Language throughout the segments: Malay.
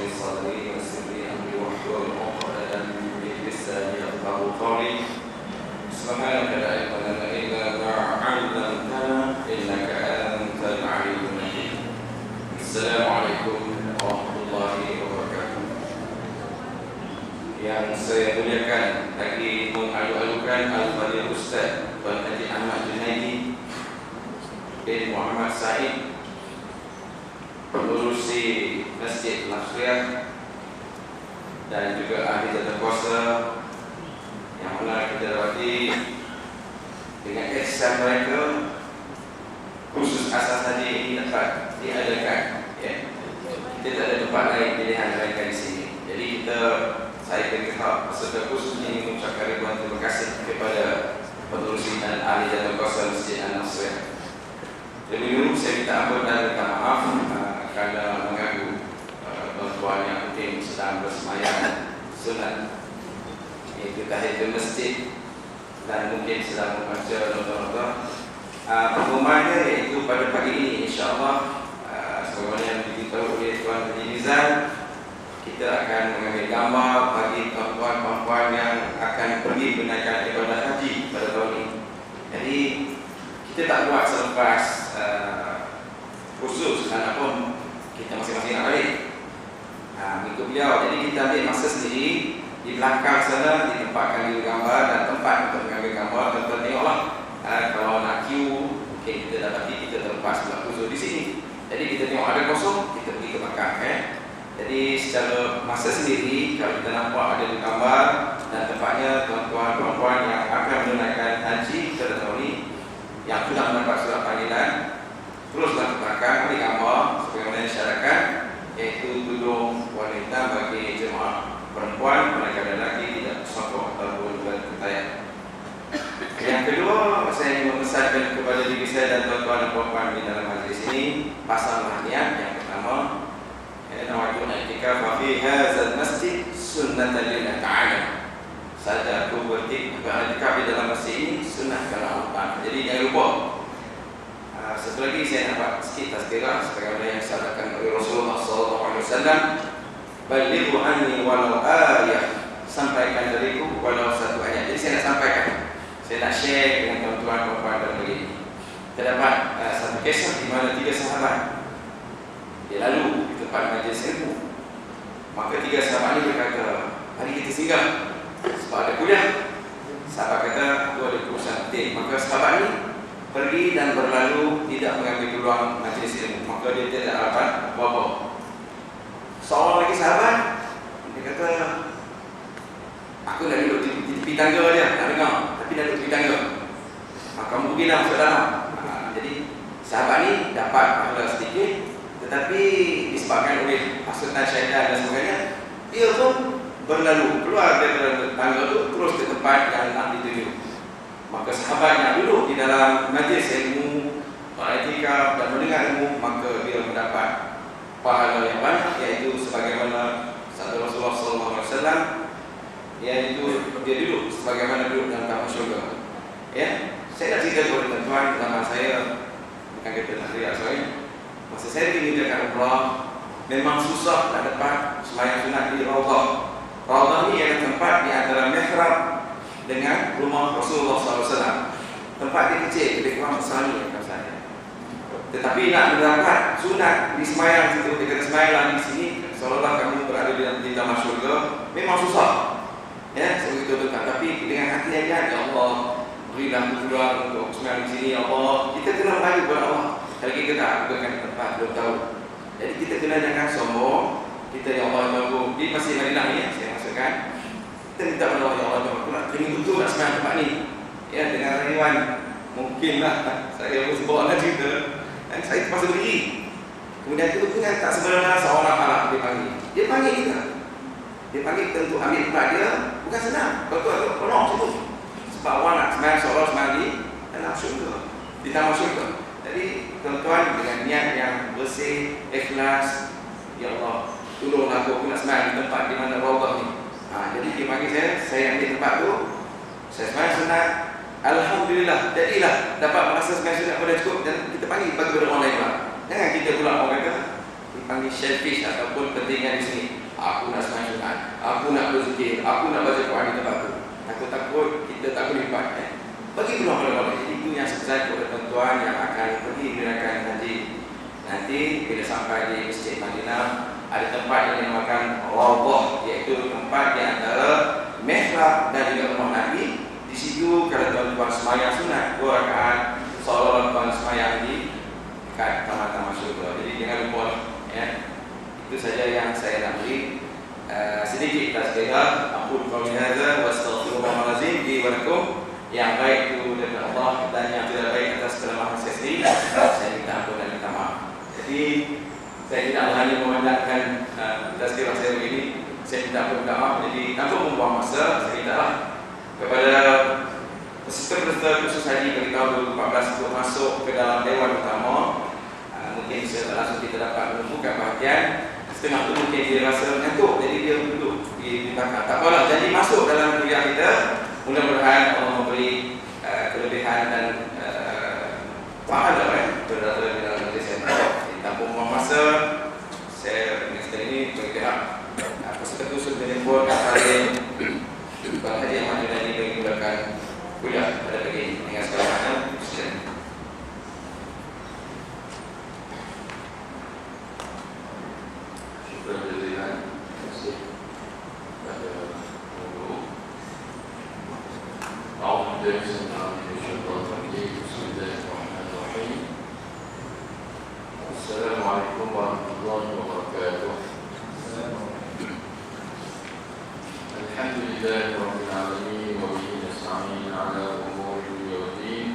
لي صدري ويسر لي أمري واحلل عقدة من لساني يفقهوا قولي سبحانك لا علم لنا إلا ما علمتنا إنك أنت العليم الحكيم. السلام عليكم ورحمة الله wabarakatuh. Yang saya muliakan lagi mengalu-alukan Al-Fadhil Ustaz Tuan Haji Ahmad Junaidi bin Muhammad Said, pengurusi Masjid Nasriyah dan juga ahli tata kuasa yang mana kita dapati dengan ihsan mereka khusus asas haji ini dapat diadakan, ya. Kita tak ada tempat lain pilihan mereka di sini. Jadi saya berkata peserta khusus ini mengucapkan ribuan terima kasih kepada pengurusi dan ahli tata kuasa Masjid Nasriyah. Lebih dulu saya minta ampun dan minta maaf kerana mengganggu tuan-tuan yang mungkin sedang bersemayam sunat, iaitu tahiyatul masjid, dan mungkin sedang membaca nota-nota. Pengumumannya iaitu pada pagi ini insya-Allah, sebagaimana yang diberitahu oleh Tuan Haji Nizam, kita akan mengambil gambar bagi tuan-tuan puan-puan yang akan pergi menunaikan ibadah haji pada tahun ini. Jadi kita tak buat selepas khusus kerana pun kita masing-masing nak balik mengikut beliau. Jadi kita ambil masa sendiri di belakang sana, ditempatkan di gambar dan tempat untuk mengambil gambar. Tuan-tuan tengoklah, kalau nak queue mungkin kita dapati kita terlepas pula khusus di sini. Jadi kita tengok ada kosong, kita pergi ke belakang, Jadi secara masa sendiri, kalau kita nampak ada di gambar dan tempatnya tuan-tuan puan-puan yang akan menunaikan haji pada tahun ini yang sudah mendapat surat panggilan, teruslah ke belakang ambil gambar sebagaimana disyaratkan, iaitu tudung wanita bagi jemaah perempuan, mereka dan lelaki tidak sokong ataupun berketayan. Yang kedua, saya ingin memesankan kepada diri saya dan tuan-tuan dan puan-puan di dalam majlis ini, pasanglah niat. Yang pertama, nawaitu i'tikaf fi hadzal masjid sunnatan lillahi ta'ala. Saya aku beriktikaf di dalam masjid ini sunnah kerana Allah Ta'ala. Jadi jangan lupa. Satu lagi saya dapat sikit tazkirah sebagaimana yang disabdakan oleh Rasulullah SAW, balighu anni walau ayah, sampaikan dariku walau satu ayat. Jadi saya nak sampaikan, saya nak share dengan tuan-tuan dan puan dan begini. Terdapat satu kisah di mana 3 sahabat dia lalu di tempat majlis ilmu. Maka 3 sahabat ini berkata, hari kita singgah sebab ada kuliah. Sahabat kata, aku ada urusan penting. Maka sahabat ini pergi dan berlalu, tidak mengambil peluang majlis ilmu. Maka dia tidak dapat apa-apa. Seorang lagi sahabat, dia kata, aku nak duduk di tepi tangga dia, nak dengar, tapi nak duduk di tepi tangga. Maka mungkinlah masuk dalam. Jadi sahabat ni dapat pahala sedikit, tetapi disebabkan oleh hasutan syaitan dan sebagainya, dia pun berlalu keluar daripada tangga itu terus ke tempat yang nak dituju. Maka sahabat yang duduk di dalam majlis ilmu, beriktikaf dan mendengar ilmu, maka dia mendapat pahala yang banyak, iaitu sebagaimana sabda Rasulullah SAW, iaitu dia duduk sebagaimana duduk dalam taman syurga. Ya, saya dah cerita kepada tuan-tuan zaman saya, bukan kata Nasriyah, masa saya dimintakan umrah, memang susah nak dapat sembahyang sunat di Raudhah. Raudhah ni adalah tempat di antara mihrab dengan rumah Rasulullah SAW. Tempat dia kecil, lebih kurang besar ni kata saya. Tetapi nak mendapat sunat di sembahyang situ, dia kata sembahyanglah di sini seolah-olah kamu berada di taman syurga, memang susah. Ya, sebegitu dekat. Tapi dengan hati yang jahat, ya Allah, berilah peluang untuk sembahyang di sini, ya Allah. Kita kena maju kepada Allah. Kalau kita tak bukan di tempat, belum tahu. Jadi kita kena jangan sombong. Kita, ya Allah, tunggu di Masjid Madinah ni, saya maksudkan, kita minta kepada Allah, ya Allah, aku nak kena betul nak sembahyang tempat ni. Ya, dengan riwan mungkinlah saya pun bawa anak cerita dan saya terpaksa berdiri. Kemudian itu pun tak sebenarnya seorang anak dia panggil. Dia panggil kita. Dia panggil kita untuk ambil tempat dia, bukan senang. Betul, penuh situ. Sebab orang nak sembahyang seolah sembahyang di dalam syurga, di taman syurga. Jadi tuan-tuan dengan niat yang bersih, ikhlas, ya Allah, tolonglah aku nak sembahyang di tempat di mana Raudhah ni. Jadi dia panggil saya ambil tempat tu, saya sembahyang sunat. Alhamdulillah, jadilah dapat merasa sembahyang sunat pada cukup, dan kita panggil bagi kepada orang lain pula. Jangan kita pula orang kata dipanggil selfish ataupun pentingnya di sini. aku nak sembahyang sunat, aku nak berzikir, aku nak baca Quran di tempat tu. Takut-takut kita tak boleh lipat. Bagi peluang boleh. Jadi itu yang sebenarnya tuan-tuan yang akan pergi menunaikan haji. Nanti bila sampai di Masjid Madinah, ada tempat yang dinamakan Rawdah, iaitu tempat di antara mihrab dan juga rumah Nabi. Di situ kalau tuan-tuan sembahyang sunat 2 rakaat, seolah-olah tuan sembahyang di dekat taman-taman syurga. Jadi jangan lupa ya. Itu saja yang saya nak beri. Sedikit tazkirah. Aku qauli hadza wa astaghfirullahalazim li wa lakum. Yang baik itu dari Allah dan yang tidak baik atas kelemahan saya sendiri, saya minta ampun dan minta maaf. Jadi saya tidak hanya memandangkan tazkirah saya begini, saya minta ampun dan minta maaf. Jadi tanpa membuang masa, saya mintalah kepada peserta-peserta khusus haji bagi tahun 2014 untuk masuk ke dalam dewan utama. Mungkin secara langsung kita dapat menumbuhkan perhatian. Setengah tu mungkin dia rasa ngantuk, jadi dia duduk di belakang. Tak apalah, jadi masuk dalam kuliah kita. Mudah-mudahan Allah memberi kelebihan dan pahala berada di dalam majlis saya. Tanpa membuang masa, saya sekali ini bergerak peserta khusus menjemput kalian Bang Haji Ahmad Junadi bagi mulakan kuliah pada pagi ini dengan segala macam. Assalamualaikum warahmatullahi wabarakatuh. Alhamdulillahirabbil alamin wa bihi nasta'in ala umuri dunya wa din.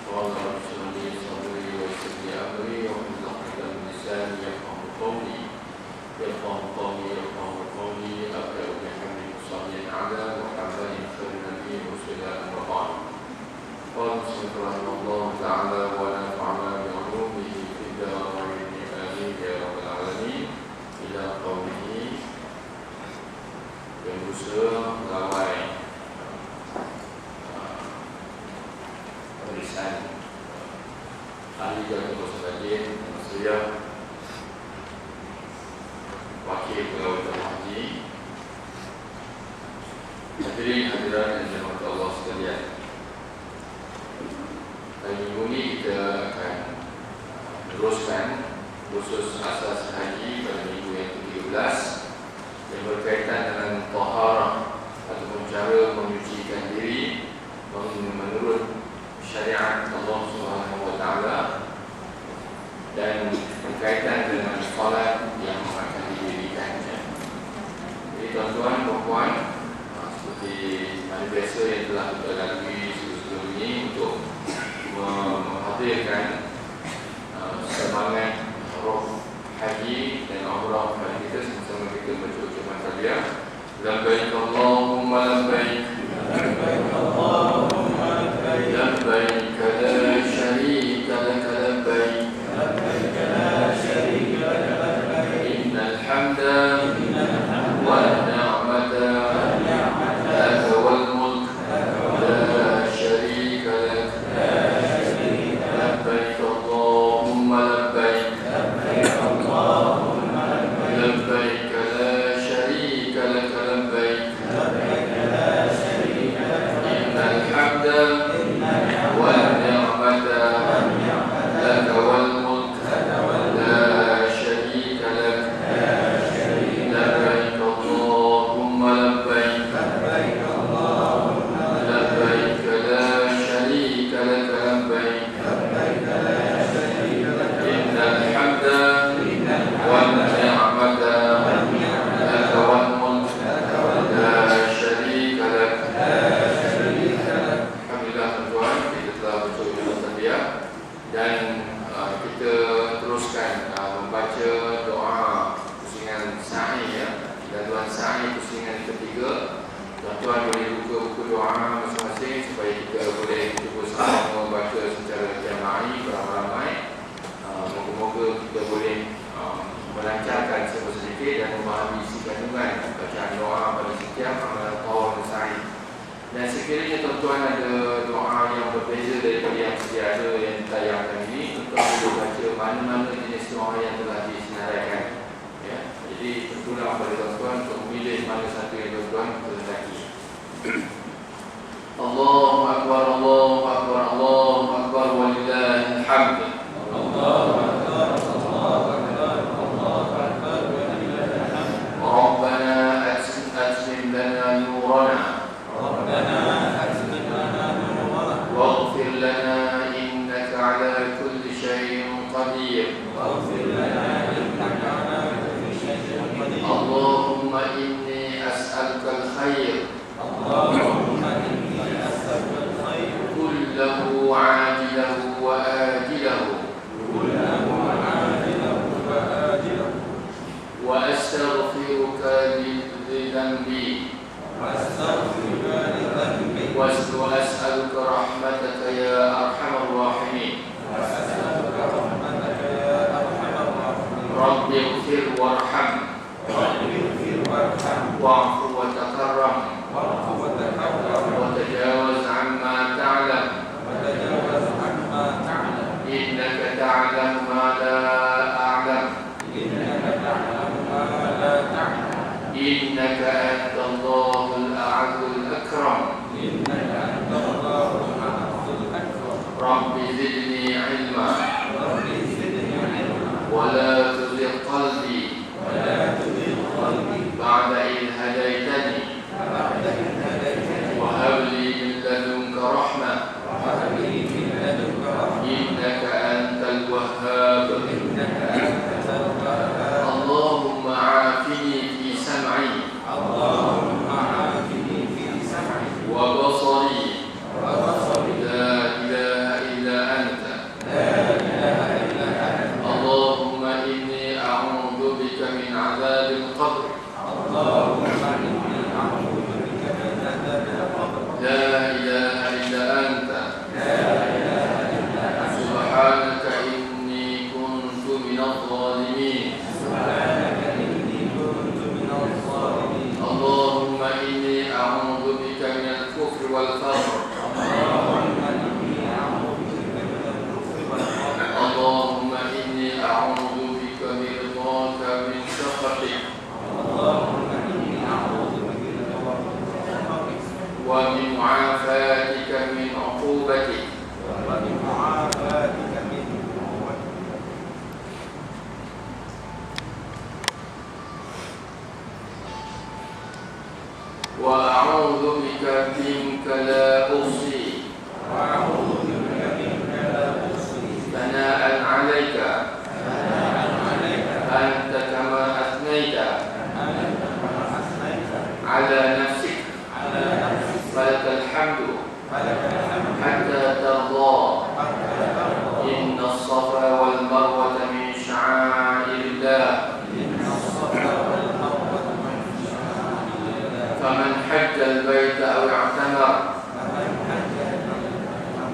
Qala rabbi shrah li sadri wa yassir li amri wa hlul 'uqdatam min lisani yafqahu qawli. Aqra bihamdi musalliyan ala Muhammadin khairin nabiyyin mursalin wa ba'd. Qala subhanallah ta'ala wa nafa'ana bi 'ulumihi fid darain. Ya Rabbal Alamin. Ila qawlihi yang berusaha melawai pemeriksaan ahli jatuh bersahaja saya wakil pegawai haji, hadirin hadirat yang dirahmati Allah sekalian. Hari minggu ini kita akan teruskan khusus asas haji pada minggu yang ke-13 yang berkaitan dengan taharah ataupun cara menyucikan diri menurut syariat Allah Subhanahu wa taala dan berkaitan dengan solat yang akan didirikan. Jadi tuan-tuan dan puan, seperti mana biasa yang telah kita lalui sebelum ini untuk menghadirkan semangat roh haji dan umrah pada kita sama-sama kita baca ucapan talbiyah. Labbaik Allahumma labbaik, labbaik Allahumma labbaik, labbaik la syarika lak labbaik, labbaik la syarika lak labbaik, innal hamda wan ni'mata lak wal mulk la syarika lak, labbaik Allahumma labbaik, لبيك لا شريك لك لبيك، إن الحمد والنعمة لك والملك لا شريك لك، لبيك اللهم لبيك، لبيك لا شريك لك لبيك، إن الحمد والنعمة لك والملك لا شريك لك. Alhamdulillah tuan-tuan, kita telah berjumpa talbiyah dan kita teruskan membaca doa pusingan sa'i ya. Jadual sa'i pusingan ketiga. Tuan-tuan boleh buka buku doa masing-masing supaya kita boleh cuba sama membaca secara jama'i beramai-ramai. Moga-moga kita boleh melancarkan sedikit dan memahami isi kandungan bacaan doa pada setiap amalan tawaf dan sa'i. Dan sekiranya tuan-tuan ada doa yang berbeza daripada yang sedia ada yang ditayangkan ini, tuan-tuan boleh baca mana-mana jenis doa yang telah disenaraikan ya. Jadi Jadi tentulah pada tuan-tuan untuk memilih mana satu yang tuan-tuan kehendaki. Allahu Akbar, Allahu Akbar, Allahu Akbar, walillahil hamd. Allahu Akbar, Allahu Akbar, Allahu Akbar, walillahil hamd. Rabbana atmim lana nurana, Rabbana atmim lana nurana, waghfir lana innaka ala kulli syai'in qadir, waghfir lana innaka ala kulli syai'in qadir. Allahumma inni as'aluka al-khair, Allahumma inni as'aluka al-khair kullahu 'ajilahu wa ajilahu, kullahu 'ajilahu wa ajilahu, wa astaghfiruka li dhanbi, wa astaghfiruka li dhanbi, wa as'aluka rahmataka ya arhamar rahimin, wa as'aluka rahmataka ya arhamar rahimin. Rabbi ighfir warham, Rabbi ighfir warham, wa'fu wa takarram, wa'fu wa takarram, wa tajawaz amma ta'lam, wa tajawaz amma ta'lam, innaka ta'lam ma la a'lam, innaka ta'lam ma la ta'lam, innaka antallahul a'azzul akram, innaka antallahul a'azzul akram. Rabbi zidni ilma, Rabbi zidni ilma, wa la tuzigh qalbi, wa la tuzigh qalbi ba'da idh hadaytani, ba'da idh hadaytani, wa hab li min ladunka rahmah, wa hab li min ladunka rahmah, innaka antal wahhab, innaka antal wahhab. Allahumma 'afini fi sam'i, Allahumma 'afini fi sam'i, wa basari, wa basari, la ilaha illa anta, la ilaha illa anta. Allahumma inni a'udzu bika min 'adzabil qabr, Allahumma inni a'udzu bika min 'adzabil qabr, la ilaha illa anta, la ilaha illa anta. Subhanaka inni kuntu minadh dhalimin, subhanaka inni kuntu minadh dhalimin. Allahumma inni a'udzu bika minal kufri wal faqr, Allahumma inni a'udzu bika minal kufri wal faqr. Allahumma inni a'udzu bika min ridhaka min sakhatik, Allahumma inni a'udzu bika min sakhatik, wa min mu'afatika min 'uqubatik, wa min mu'afatika min 'uqubatik. Wa a'udzu bika minka la uhsi, wa a'udzu bika minka la uhsi thana'an 'alaika, thana'an 'alaika, anta kama athnaita, anta kama athnaita 'ala nafsik, 'ala nafsik, falakal hamdu, falakal hamdu, hatta tardha, hatta tardha. Inna as-safa wal marwata min sha'airillah, inna as-safa wal marwata min sha'airillah. Faman hajja al-baita aw i'tamara, faman hajja al-baita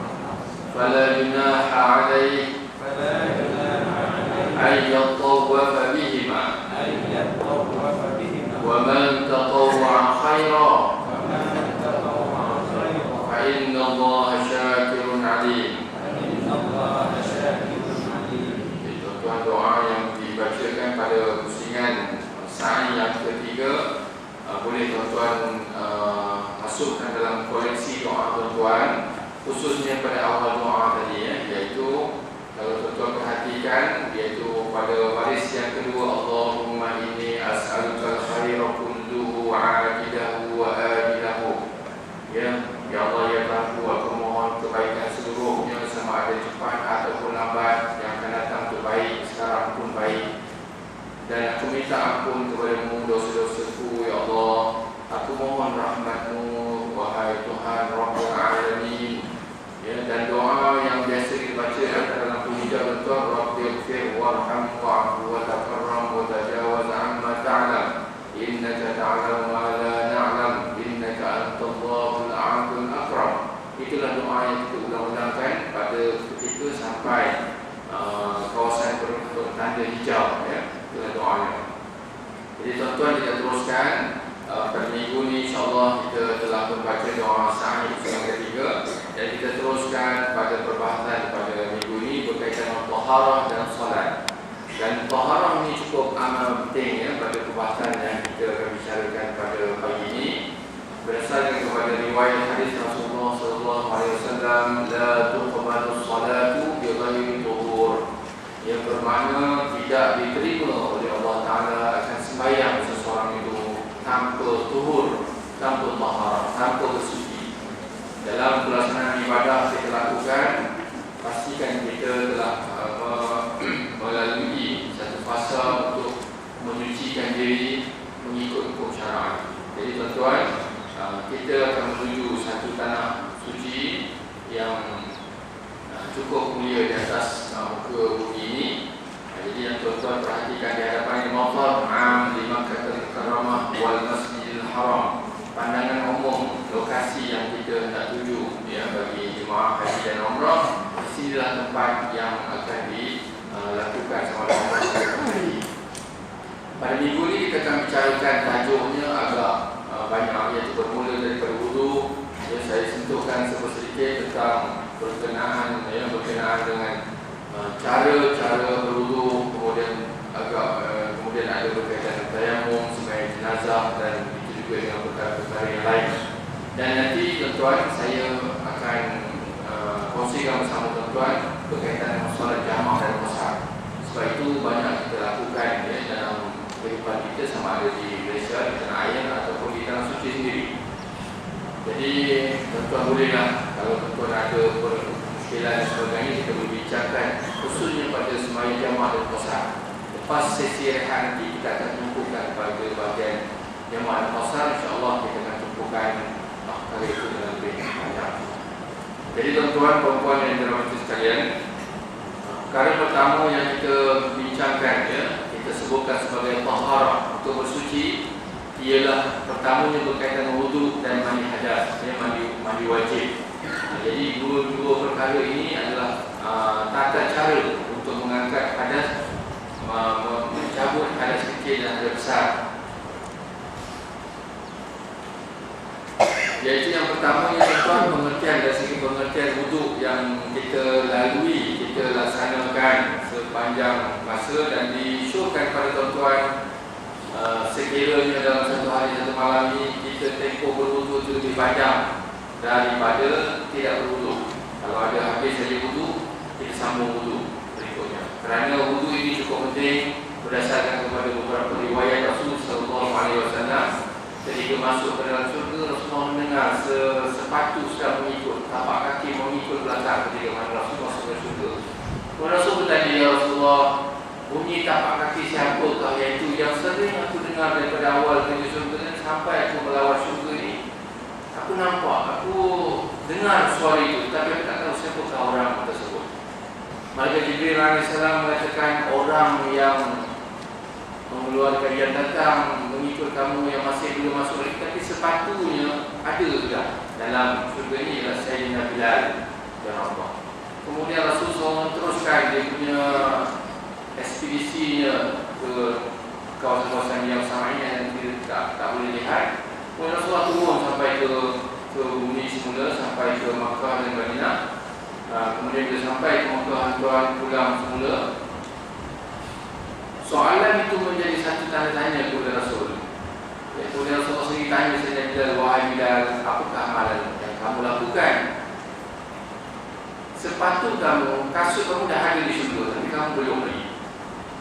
fala junaha 'alayhi, fala junaha 'alayhi ay yatawwafa bihima, ay yatawwafa bihima. Wa man tatawwa'a khairan, wa man tatawwa'a khairan, fa inna Allaha syakirun 'alim, fa inna Allaha syakirun 'alim. Tuan-tuan, doa yang dibacakan pada pusingan sa'i yang ketiga boleh tuan-tuan masukkan dalam koleksi doa tuan-tuan, khususnya pada awal doa tadi iaitu kalau tuan-tuan perhatikan, iaitu pada baris yang kedua, Allahumma inni as'aluka al-khaira kulluhu 'ajilahu wa ajilahu. Ya Allah, ya Tuhanku, aku mohon kebaikan seluruhnya, sama ada cepat ataupun lambat, yang akan datang itu baik, sekarang pun baik. Dan aku minta ampun kepadamu dosa-dosaku, ya Allah. Aku mohon rahmatmu, wahai Tuhan Rabbul Alamin. Ya, dan doa yang biasa dibaca dalam pujian Tuhan, Rabbi ighfir warham wa'fu wa takarram wa tajawaz amma ta'lam, innaka ta'lamu ma la na'lam, innaka antallahul a'azzul akram. Itulah doa yang kita ulang-ulangkan pada ketika sampai kawasan tanda hijau, ya. Itulah doanya. Jadi tuan-tuan, kita teruskan pada minggu ni insyaAllah kita telah membaca doa sa'i yang ketiga, dan kita teruskan pada perbahasan pada minggu ini berkaitan dengan taharah dan solat. Dan taharah ini cukup amat penting ya pada pembahasan yang kita akan bicarakan pada pagi ini. Berdasarkan kepada riwayat hadis Rasulullah sallallahu alaihi wasallam, la tuqbalu salatu bi ghairi tuhur, yang bermakna tidak diterima oleh Allah Taala akan sembahyang seseorang itu tanpa tuhur, tanpa taharah, tanpa bersuci. Dalam pelaksanaan ibadah kita lakukan, pastikan kita telah melalui satu fasa untuk menyucikan diri mengikut hukum syar'i. Jadi tuan-tuan, kita akan menuju satu tanah suci yang cukup mulia di atas muka bumi ini. Jadi yang tuan-tuan perhatikan di hadapan ini, maqam di Makkah Al-Mukarramah wal Masjidil Haram. Pandangan umum lokasi yang kita hendak tuju ya, bagi jemaah haji dan umrah. Disinilah tempat yang akan dilakukan sama umrah dan haji. Pada minggu ini kita akan bicarakan tajuknya agak banyak, iaitu bermula daripada wudu. Ya, saya sentuhkan sedikit tentang berkenaan dengan cara berwudu, kemudian kemudian ada berkaitan dengan tayamum, sembahyang jenazah, dan itu juga dengan perkara-perkara yang lain. Dan nanti tuan-tuan saya akan kongsikan bersama tuan-tuan berkaitan dengan solat jamaah dan qasar. Sebab itu banyak kita lakukan ya, dalam kehidupan kita, sama ada di Malaysia, di tanah air ataupun di tanah suci sendiri. Jadi tuan-tuan bolehlah, kalau tuan-tuan ada permuskilan dan sebagainya, kita berbincangkan khususnya pada sembahyang jamaah dan qasar. Lepas sesi rehat nanti kita akan tumpukan pada bahagian jamaah dan qasar. InsyaAllah kita akan tumpukan perkara itu dengan lebih banyak. Jadi tuan-tuan, puan-puan yang dirahmati sekalian, perkara pertama yang kita bincangkan ya, kita sebutkan sebagai taharah, untuk bersuci, ialah pertamanya berkaitan dengan wudu dan mandi hadas, ya, mandi wajib. Jadi dua perkara ini adalah tata cara untuk mengangkat hadas, mencabut hadas kecil dan hadas besar. Iaitu yang pertama yang tuan, pengertian dari segi pengertian wudu yang kita lalui, kita laksanakan sepanjang masa dan disyorkan pada tuan-tuan. Sekiranya dalam satu hari satu malam ini kita tempoh berwudu itu lebih panjang daripada tidak berwudu. Kalau ada habis saja wudu, kita sambung wudu berikutnya. Kerana wudu ini cukup penting berdasarkan kepada beberapa riwayat Rasul sallallahu alaihi wasallam. Ketika masuk ke dalam surga, Rasulullah mendengar sepatu sedang mengikut, tapak kaki mengikut belakang ketika mana Rasul masuk ke surga. Rasul bertanya, ya Rasulullah, bunyi tapak kaki siapakah iaitu yang sering aku dengar daripada awal menuju surga dan sampai aku melawat surga ini? Aku nampak, aku dengar suara itu, tapi aku tak tahu siapakah orang tersebut. Malaikat Jibril AS mengatakan, orang yang mengeluarkan, yang datang mengikut kamu yang masih belum masuk lagi, tapi sepatunya ada juga dalam surga ini, ialah Sayyidina Bilal dan Allah. Kemudian Rasulullah teruskan dia punya ekspedisinya ke kawasan-kawasan yang sama ini yang kita tak boleh lihat. Kemudian Rasulullah turun sampai ke bumi semula, sampai ke Makkah dan Madinah. Kemudian dia sampai ke Makkah, tuan pulang semula. Soalan itu menjadi satu tanda tanya kepada Rasul. Kemudian Rasulullah sendiri tanya Sayyidina Bilal, wahai Bilal, apakah amalan yang kamu lakukan? Sepatu kamu, kasut kamu dah ada di surga, tapi kamu belum pergi.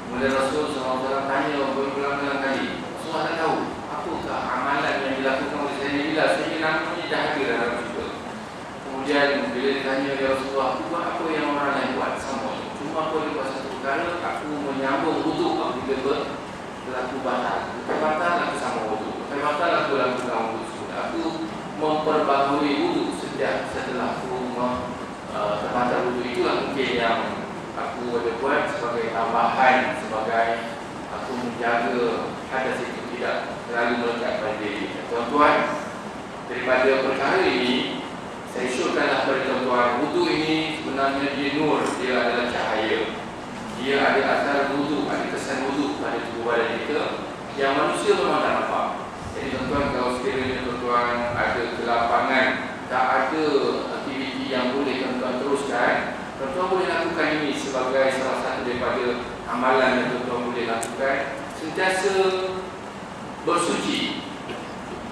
Kemudian Rasul SAW tanya berulang-ulang kali. Rasulullah tak tahu apakah amalan yang dilakukan oleh Sayyidina Bilal, sehingga namanya dah ada dalam surga. Kemudian bila ditanya, ya Rasulullah, aku buat apa yang orang lain buat? Sama. Cuma aku buat satu perkara, aku menyambung wudu apabila berlaku batal. Bukan batal, aku sama wudu. Bukan batal, aku lakukan wudu. Aku memperbaharui wudu setelah aku terbatal wudu. Itulah mungkin yang aku ada buat sebagai tambahan, sebagai aku menjaga hadas itu tidak terlalu melekat pada diri. Tuan-tuan, daripada perkara ini, saya syorkanlah pada tuan-tuan, wudu ini sebenarnya dia nur, dia adalah cahaya. Dia ada asal wudu, ada kesan wudu pada tubuh badan kita yang manusia memang tak nampak. Jadi tuan-tuan, kalau sekiranya tuan-tuan ada kelapangan, tak ada aktiviti yang boleh tuan-tuan teruskan, tuan-tuan boleh lakukan ini sebagai salah satu daripada amalan yang sentiasa bersuci,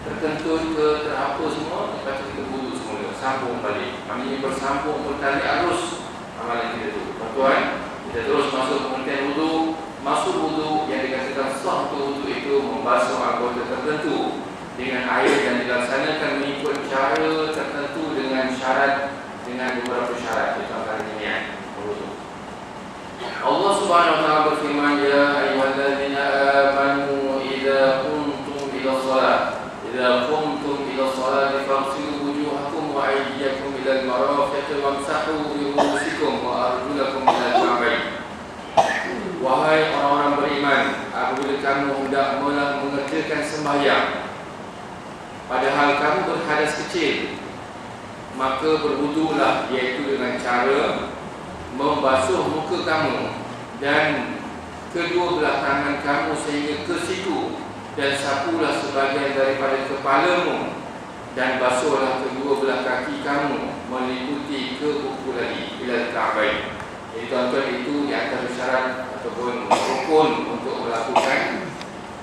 terkentut ke terapa semua, lepas tu kita wudu semula, sambung balik. Maknanya bersambung bertali arus amalan kita tu. Tuan-tuan, kita terus masuk pengertian wudu. Masuk wudu yang dikatakan sah untuk wudu itu membasuh anggota tertentu dengan air dan dilaksanakan mengikut cara tertentu dengan syarat, dengan beberapa syarat. Itu antara niat wudu. Allah Subhanahu wa taala berfirman, ya ayyuhallazina amanu idza qumtum ila shalah idza qumtum ila shalati faghsilu wujuhakum wa aydiyakum ila al-marafiq wamsahu bi ru'usikum wa arjulakum ila al-ka'bayn. Wahai orang-orang beriman, apabila kamu hendak mengerjakan sembahyang padahal kamu berhadas kecil, maka berwudulah, iaitu dengan cara membasuh muka kamu dan kedua belah tangan kamu sehingga ke siku, dan sapulah sebahagian daripada kepalamu, dan basuhlah kedua belah kaki kamu meliputi ke kuku lagi ila al-ka'bayn. Jadi tuan-tuan, itu di antara syarat ataupun rukun untuk melakukan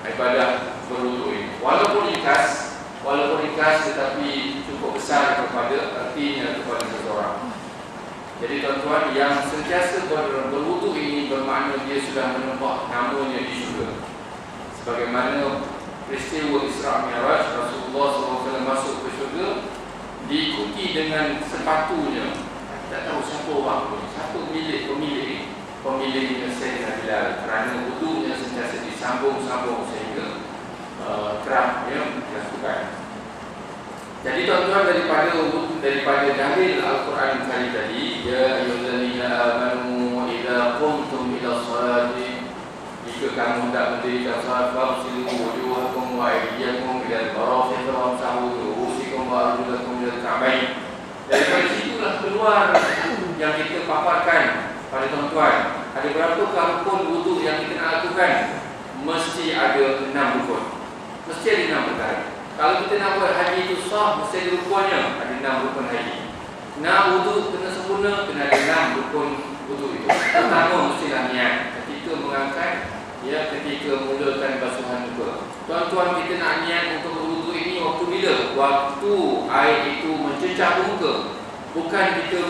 ibadah berwudu ini. Walaupun ringkas tetapi cukup besar kepada artinya kepada seseorang. Jadi tuan-tuan, yang sentiasa berwudu ini bermakna dia sudah menempah namanya di syurga. Sebagaimana peristiwa Isra' Mi'raj, Rasulullah SAW masuk ke syurga diikuti dengan sepatunya. Tak tahu siapa orang tu, siapa pemiliknya Sayyidina Bilal, kerana wudunya sentiasa disambung-sambung sehingga kerap dilakukan. Jadi tuan-tuan, daripada dalil Al-Quran kali tadi, ya ayyuhallazina amanu idza qumtum ila sholati, jika kamu hendak mendirikan salat, faghsilu wujuhakum wa aydiyakum ila al-marafiq wamsahu bi ru'usikum wa arjulakum ila al-ka'bayn. Daripada situlah keluar yang kita paparkan pada tuan-tuan. Ada berapa rukun wudu yang kita nak lakukan? Mesti ada 6 rukun. Mesti ada 6 perkara. Kalau kita nak buat haji itu sah, mesti ada rukunnya. Ada 6 rukun haji. Nak wudu kena sempurna, kena ada 6 rukun wudu itu. Pertama mestilah niat ketika mengangkat, ketika mulakan basuhan muka. Tuan-tuan, kita nak niat untuk berwudu ini waktu bila? Waktu air itu mencecah muka. Bukan kita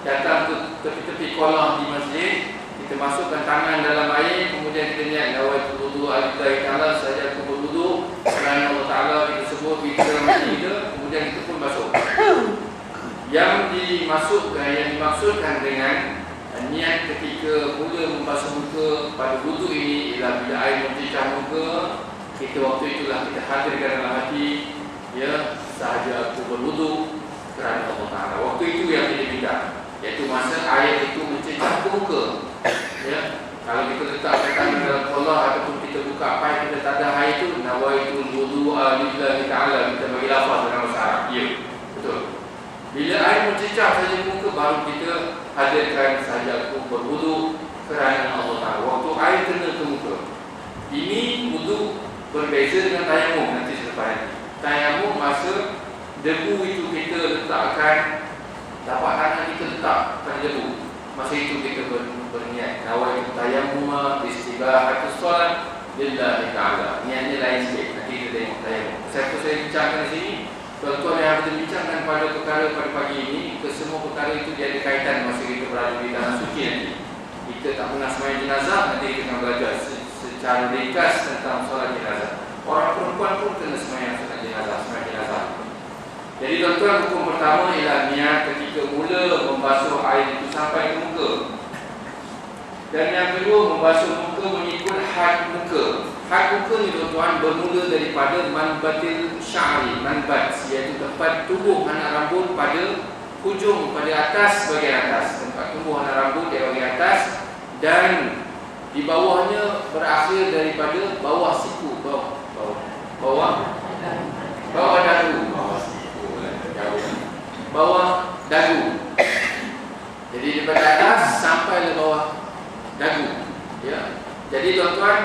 datang ke tepi-tepi kolam di masjid, kita masukkan tangan dalam air, kemudian kita niat nawaitu wudu lillahi ta'ala, saja aku berwudu kerana Allah Ta'ala, kita sebut kita mati kita, kemudian kita pun basuh. Yang dimaksudkan dengan niat ketika mula membasuh muka pada wudu ini ialah bila air mencecah muka, kita waktu itulah kita hadirkan dalam hati, sahaja aku berwudu kerana Allah Ta'ala. Waktu itu yang kita minta, iaitu masa air itu mencecah muka. Kalau kita letakkan tangan dalam kolam ataupun kita buka paip, kita tak ada air itu, nawaitu wudu'a lillahi ta'ala, kita bagi lafaz dalam bahasa Arab. Ya, betul. Bila air mencecah saja muka, baru kita hadirkan sahaja aku berwudu kerana Allah Ta'ala. Waktu air kena ke muka. Ini wudu berbeza dengan tayamum nanti selepas ini. Tayamum masa debu itu kita letakkan, tapak tangan kita letak pada debu, masa itu kita berniat nawaitu tayammum istibahatus solat lillahi ta'ala. Niatnya lain sikit. Nanti kita tengok tayamum. Saya bincangkan di sini, tuan-tuan yang kita bincangkan pada perkara pada pagi ini, kesemua perkara itu dia ada kaitan masa kita berada di tanah suci nanti. Kita tak pernah sembahyang jenazah, nanti kita akan belajar secara ringkas tentang solat jenazah. Orang perempuan pun kena sembahyang solat jenazah, sembahyang jenazah. Jadi tuan-tuan, hukum pertama ialah niat ketika mula membasuh air itu sampai ke muka. Dan yang kedua, membasuh muka mengikut had muka. Had muka ni tuan-tuan bermula daripada manbatil sya'ri, manbat, iaitu tempat tumbuh anak rambut pada hujung, pada atas, bahagian atas. Tempat tumbuh anak rambut di bahagian atas, dan di bawahnya berakhir daripada bawah siku, bawah dagu, bawah dagu. Jadi daripada atas sampai ke bawah dagu. Jadi tuan-tuan,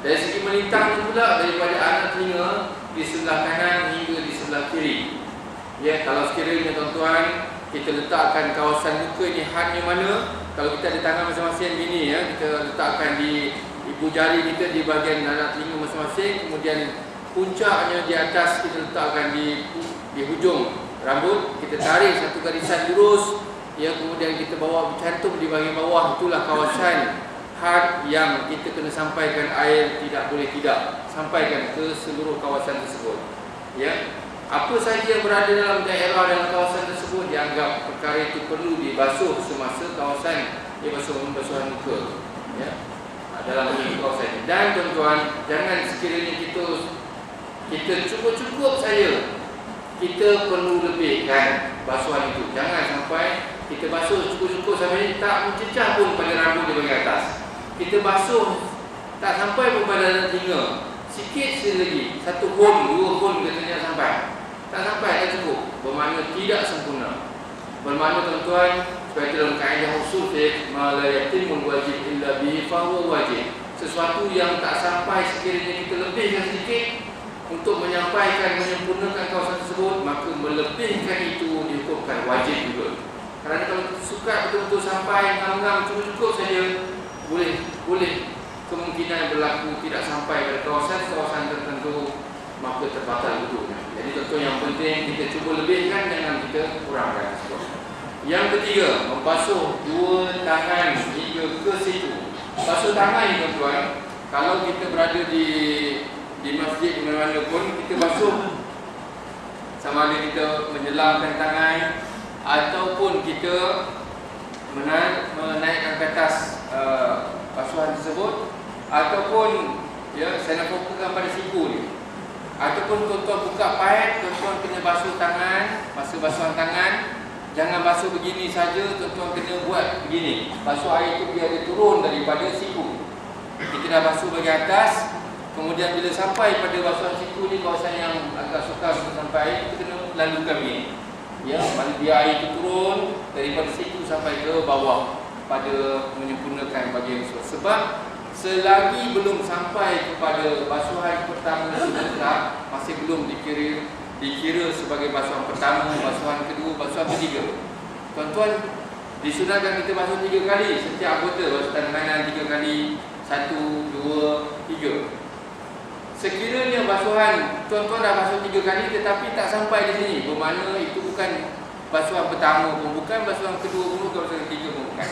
dari segi melintang itu pula daripada anak telinga di sebelah kanan hingga di sebelah kiri. Kalau sekiranya tuan-tuan kita letakkan kawasan muka ni hadnya mana, kalau kita ada tangan masing-masing gini, kita letakkan di ibu jari kita di bahagian anak telinga masing-masing, kemudian puncaknya di atas kita letakkan di hujung rambut, kita tarik satu garisan lurus, ya, kemudian kita bawa cantum di bahagian bawah. Itulah kawasan had yang kita kena sampaikan air, tidak boleh tidak sampaikan ke seluruh kawasan tersebut, ya. Apa sahaja yang berada dalam daerah dalam kawasan tersebut dianggap perkara itu perlu dibasuh semasa kawasan basuhan muka, ya, dalam kawasan. Dan tuan-tuan, jangan sekiranya kita cukup-cukup saja, kita perlu lebihkan basuhan itu. Jangan sampai kita basuh cukup-cukup sampai tak mencecah pun pada rambut di bahagian atas. Kita basuh tak sampai pun pada telinga, sikit lagi, 1 hon, 2 hon katanya sampai. Tak sampai, tak cukup. Bermakna tidak sempurna. Bermakna tuan-tuan, seperti dalam kaedah usul fiqh, ma la yatimul wajib illa bihi fa huwa wajib. Sesuatu yang tak sampai sekiranya kita lebihkan sedikit untuk menyampaikan, menyempurnakan kawasan tersebut, maka melebihkan itu dihukumkan wajib juga. Kerana kalau suka betul-betul sampai ngam-ngam cukup-cukup saja, boleh kemungkinan berlaku tidak sampai pada kawasan tertentu, maka terbatal wudhunya. Jadi tentu yang penting kita cuba lebihkan, jangan kita kurangkan. Yang ketiga, membasuh 2 tangan hingga ke situ. Basuh tangan ni tuan-tuan, kalau kita berada di masjid mana-mana pun, kita basuh sama ada kita menyelamkan tangan ataupun kita menaikkan ke atas basuhan tersebut, ataupun ya, saya nak fokuskan pada siku ni, ataupun tuan-tuan buka paip, tuan-tuan kena basuh tangan, basuhan tangan. Jangan basuh begini saja, tuan-tuan kena buat begini. Basuh air itu biar dia turun daripada siku. Kita dah basuh bahagian atas, kemudian bila sampai pada basuhan siku ni, kawasan yang agak sukar untuk sampai, kita kena lalukan begini, ya, biar air itu turun daripada siku sampai ke bawah pada menyempurnakan bahagian tersebut. Sebab selagi belum sampai kepada basuhan pertama sebentar, masih belum dikira sebagai basuhan pertama, basuhan kedua, basuhan ketiga. Tuan-tuan, disunatkan kita basuh 3 kali setiap anggota. Basuh tangan 3 kali, 1, 2, 3. Sekiranya basuhan tuan-tuan dah basuh 3 kali tetapi tak sampai di sini, bermakna itu bukan basuhan pertama pun bukan, basuhan kedua pun bukan, basuhan ketiga pun bukan.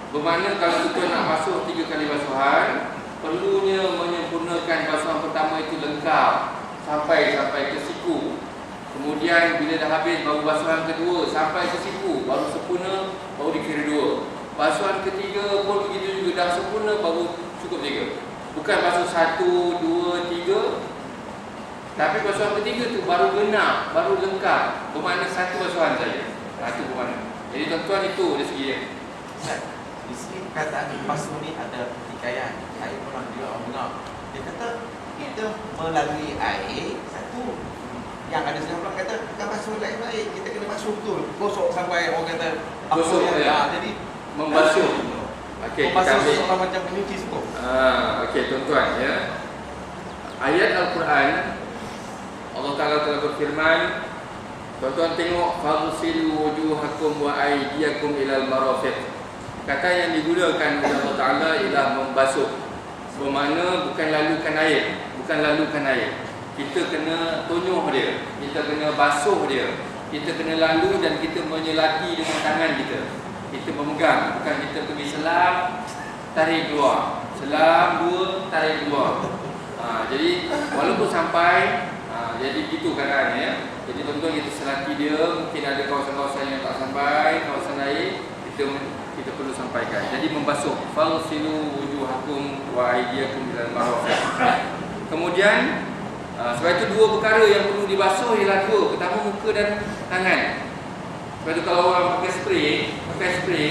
Bermakna kalau tuan nak basuh 3 kali basuhan, perlunya menyempurnakan basuhan pertama itu lengkap sampai ke siku. Kemudian bila dah habis, baru basuhan kedua sampai ke siku, baru sempurna, baru dikira 2. Basuhan ketiga pun begitu juga, dah sempurna, baru cukup 3. Bukan basuh 1, 2, 3, tapi basuhan ketiga tu baru genap, baru lengkap. Bermakna 1 basuhan saja. Itu bermakna. Jadi tuan-tuan, itu dari segi dia. Di sini perkataan basuh ni ada pertikaian. Saya pernah juga orang dengar. Dia kata kita melalui air, satu yang ada sebelah kata bukan basuh baik-baik, kita kena basuh betul, gosok sampai orang kata gosok ya. Jadi membasuh. Okey, kita ambil seorang macam mencuci tu. Okey tuan-tuan, ya. Ayat Al-Quran, Allah Taala telah berfirman, tuan-tuan tengok, fagsilu wujuhakum wa aydiyakum ilal marafiq. Kata yang digunakan oleh Allah Taala ialah membasuh. Bermakna bukan lalukan air. Kita kena tunyuh dia, kita kena basuh dia, kita kena lalu dan kita menyelati dengan tangan kita. Kita memegang, bukan kita pergi selam, tarik keluar, selam 2, tarik keluar. Jadi walaupun sampai, jadi gitu keadaannya, ya. Jadi tuan-tuan, kita selati dia. Mungkin ada kawasan-kawasan yang tak sampai, kawasan air, kita perlu sampaikan. Jadi membasuh, fagsilu wujuhakum wa aydiyakum ilal marafiq. Kemudian sebab itu 2 perkara yang perlu dibasuh ialah 2. Pertama, muka dan tangan. Sebab itu kalau orang pakai spray,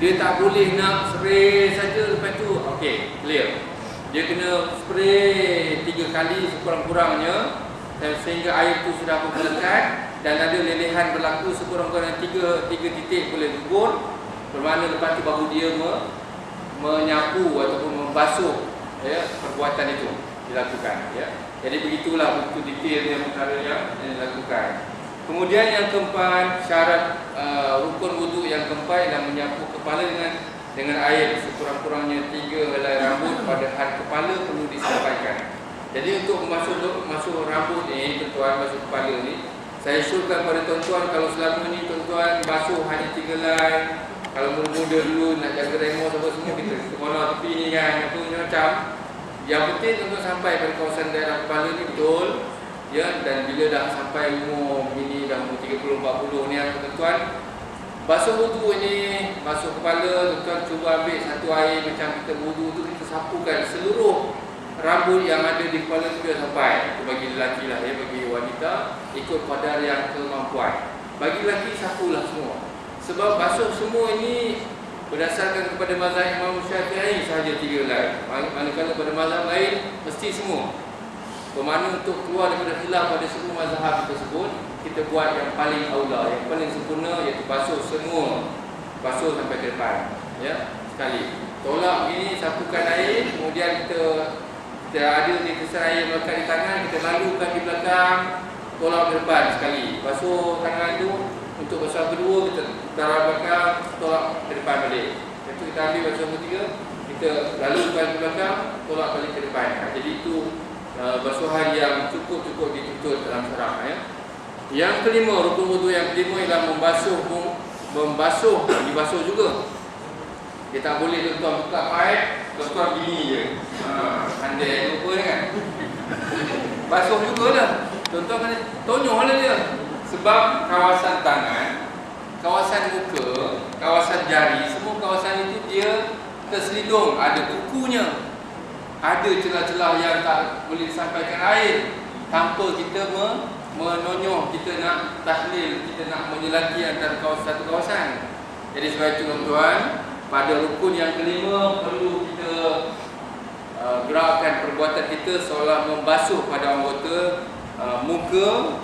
dia tak boleh nak spray saja lepas tu okey, clear. Dia kena spray 3 kali sekurang-kurangnya, sehingga air itu sudah melekat dan ada lelehan berlaku sekurang-kurangnya 3 titik boleh gugur. Bermakna lepas tu baru dia menyapu ataupun membasuh, ya, perbuatan itu dilakukan, ya. Jadi begitulah begitu detailnya perkara yang dilakukan. Kemudian yang keempat, syarat rukun wuduk yang keempat ialah menyapu kepala dengan air sekurang-kurangnya 3 helai rambut pada had kepala perlu disampaikan. Jadi untuk membasuh rambut ni, tuan-tuan, basuh kepala ni, saya syorkan pada tuan-tuan, kalau selama ni tuan-tuan basuh hanya 3 helai, kalau muda-muda dulu nak jaga remo semua kita kemana tepi ni kan, apa macam. Yang penting tuan-tuan sampai pada kawasan daerah kepala ni betul, ya. Dan bila dah sampai umur ini, dah umur 30-40 ni tuan-tuan, basuh wudu ni, basuh kepala, tuan-tuan cuba ambil satu air macam kita wudu tu, kita sapukan seluruh rambut yang ada di kepala tu biar sampai. Itu bagi lelaki lah ya, bagi wanita ikut kadar yang kemampuan. Bagi lelaki sapulah semua. Sebab basuh semua ini berdasarkan kepada mazhab Imam Syafi'i sahaja 3 helai. Manakala pada mazhab lain mesti semua. Bermakna untuk keluar daripada khilaf pada semua mazhab tersebut, kita buat yang paling aula, yang paling sempurna, iaitu basuh semua. Basuh sampai ke depan, ya, sekali. Tolak begini, sapukan air, kemudian kita ada di kesan air melekat di tangan, kita lalukan di belakang, tolak ke depan sekali. Basuh tangan tu, untuk basuh kedua kita taruh belakang, tolak ke depan balik. Lepas tu kita ambil basuh ketiga, kita lalukan ke belakang, tolak balik ke depan. Jadi itu basuhan yang cukup dituntut dalam syarak ya. Yang kelima, rukun wudu yang kelima ialah membasuh, dibasuh juga. Dia tak boleh tuan-tuan buka paip, tuan-tuan gini je. Pandai lupa kan. Basuh jugalah. Tuan-tuan kena tonyol lah dia. Sebab kawasan tangan, kawasan muka, kawasan jari, semua kawasan itu dia terselidung, ada kukunya. Ada celah-celah yang tak boleh disampaikan air tanpa kita menonyoh, kita nak tahlil, kita nak menyelaki antara satu kawasan. Jadi sebab itu tuan-tuan, pada rukun yang kelima perlu kita gerakkan perbuatan kita seolah membasuh pada anggota muka,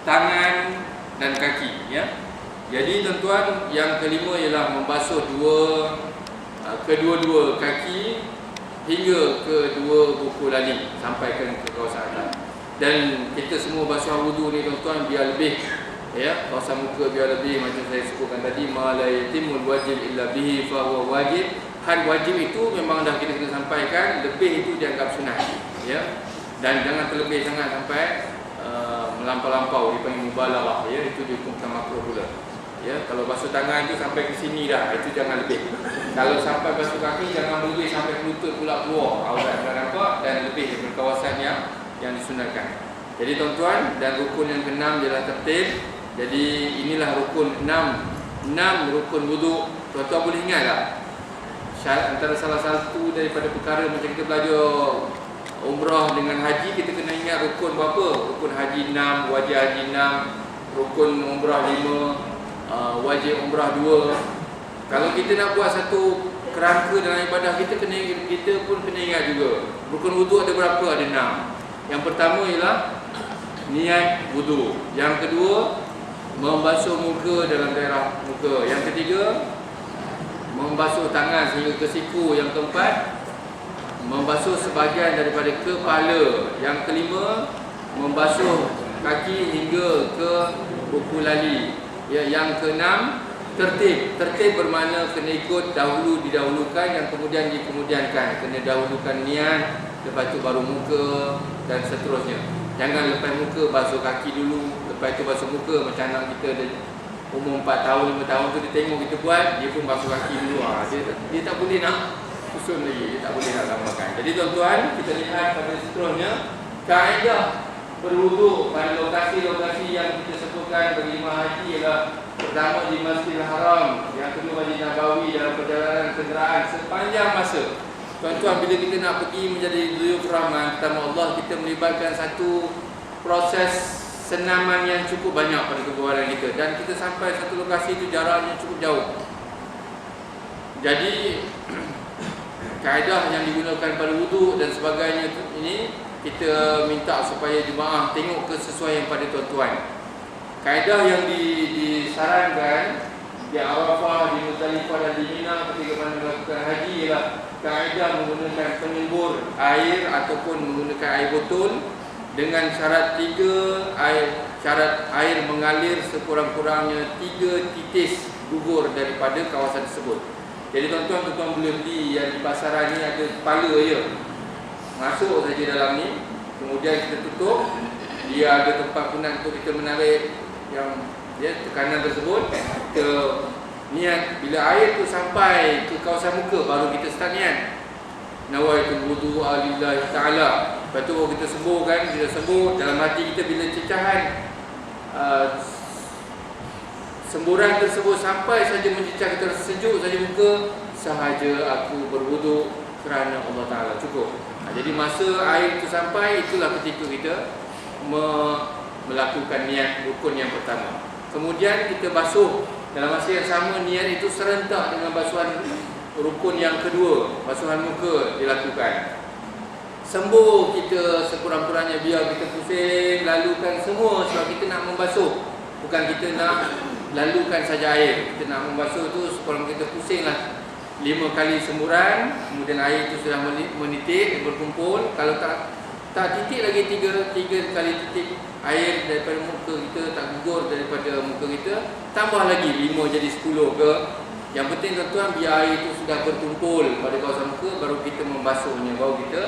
tangan dan kaki ya. Jadi tuan-tuan, yang kelima ialah membasuh kedua-dua kaki hingga kedua buku lali sampai ke kawasan atas. Dan kita semua basuh wudu ni tuan-tuan biar lebih ya, kawasan muka biar lebih macam saya sebutkan tadi, ma la yatimul wajib illa bihi fa huwa wajib. Had wajib itu memang dah kita sampaikan, lebih itu dianggap sunat ya. Dan jangan terlebih sangat sampai melampau-lampau, dipanggil mubalaghah ya, itu dihukumkan makruh pula. Ya, kalau basuh tangan itu sampai ke sini dah, itu jangan lebih. Kalau sampai basuh kaki jangan lebih sampai ke lutut pula keluar, aurat nampak, dan lebih daripada kawasan yang disunatkan. Jadi tuan-tuan, dan rukun yang ke-6 ialah tertib. Jadi inilah rukun 6 rukun wudu. Tuan-tuan boleh ingat tak? Antara salah satu daripada perkara macam kita belajar umrah dengan haji, kita kena ingat rukun berapa? Rukun haji 6, wajib haji 6, rukun umrah 5, wajib umrah 2. Kalau kita nak buat satu kerangka dalam ibadah kita pun kena ingat juga. Rukun wudu ada berapa? Ada 6. Yang pertama ialah niat wudu. Yang kedua, membasuh muka dalam daerah muka. Yang ketiga, membasuh tangan sehingga ke siku. Yang keempat, membasuh sebahagian daripada kepala. Yang kelima, membasuh kaki hingga ke buku lali. Ya, yang keenam, tertib. Tertib bermakna kena ikut, dahulu didahulukan, yang kemudian dikemudiankan. Kena dahulukan niat, lepas itu baru muka dan seterusnya. Jangan lepas muka basuh kaki dulu, lepas itu basuh muka. Macam anak kita umur 4 tahun, 5 tahun tu dia tengok kita buat, dia pun basuh kaki dulu. Dia tak boleh nak susun lagi, dia tak boleh nak tambahkan. Jadi tuan-tuan, kita lihat pada seterusnya kaedah berwudu pada lokasi-lokasi yang kita sebutkan bagi jemaah haji ialah pertama di Masjidil Haram, yang kedua Masjid Nabawi dalam perjalanan kenderaan sepanjang masa. Tuan-tuan, bila kita nak pergi menjadi dhuyuf rahman tamu Allah, kita melibatkan satu proses senaman yang cukup banyak pada kebuaran kita, dan kita sampai satu lokasi itu jaraknya cukup jauh. Jadi kaedah yang digunakan pada wudu dan sebagainya ini kita minta supaya jemaah tengok kesesuaian pada tuan-tuan. Kaedah yang disarankan di Arafah, di Muzdalifah dan di Mina ketika mana melakukan haji ialah kaedah menggunakan penyembur air ataupun menggunakan air botol dengan syarat syarat air mengalir sekurang-kurangnya 3 titis gugur daripada kawasan tersebut. Jadi tuan-tuan boleh beli yang di pasaran ni ada kepala je. Masuk saja dalam ni, kemudian kita tutup. Dia ada tempat punat untuk kita menarik yang tekanan tersebut. Kita niat bila air tu sampai ke kawasan muka, baru kita start niat. Nawaitul wudu'a lillahi ta'ala. Lepas tu kita sembuh kan, kita sembuh dalam hati kita bila cecahan semburan tersebut sampai saja mencecah, kita sejuk saja muka, sahaja aku berwuduk kerana Allah Ta'ala, cukup. Jadi masa air itu sampai, itulah ketika kita melakukan niat rukun yang pertama. Kemudian kita basuh dalam masa yang sama. Niat itu serentak dengan basuhan rukun yang kedua, basuhan muka dilakukan. Sembuh kita sekurang-kurangnya, biar kita pusing, lalukan semua sebab kita nak membasuh, bukan kita nak lalukan saja air. Kita nak membasuh tu sekurang kita pusinglah 5 kali semburan, kemudian air itu sudah menitik, berkumpul. Kalau tak titik lagi 3 kali titik air daripada muka kita, tak gugur daripada muka kita, tambah lagi 5 jadi 10 ke. Yang penting tuan-tuan, biar air itu sudah berkumpul pada kawasan muka, baru kita membasuhnya, baru kita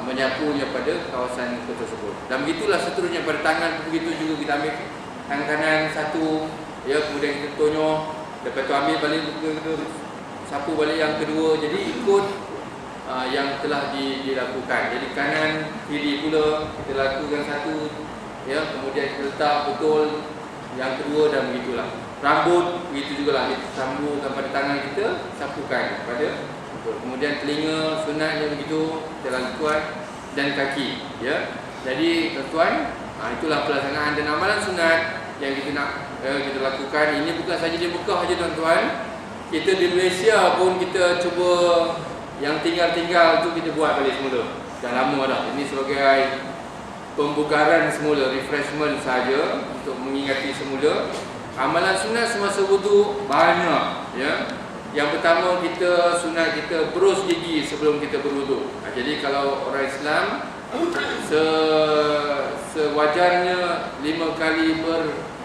menyapunya pada kawasan muka tersebut. Dan begitulah seterusnya pada tangan. Begitu juga kita ambil tangan kanan satu, kemudian kita tonyoh, lepas tu ambil balik muka kita, sapu balik yang kedua. Jadi ikut yang telah dilakukan. Jadi kanan kiri pula kita lakukan satu, kemudian kita letak betul yang kedua, dan begitulah. Rambut begitu jugalah, kita sambungkan pada tangan kita, sapukan pada betul. Kemudian telinga sunatnya begitu kita lakukan, dan kaki, Jadi tuan-tuan, itulah pelaksanaan dan amalan sunat yang kita nak kita lakukan. Ini bukan saja di Mekah saja tuan-tuan, kita di Malaysia pun kita cuba yang tinggal-tinggal tu kita buat balik semula. Dah lama dah. Ini sebagai pembugaran semula, refreshment saja untuk mengingati semula. Amalan sunat semasa wudu banyak, Yang pertama, kita sunat kita berus gigi sebelum kita berwudu. Jadi kalau orang Islam sewajarnya 5 kali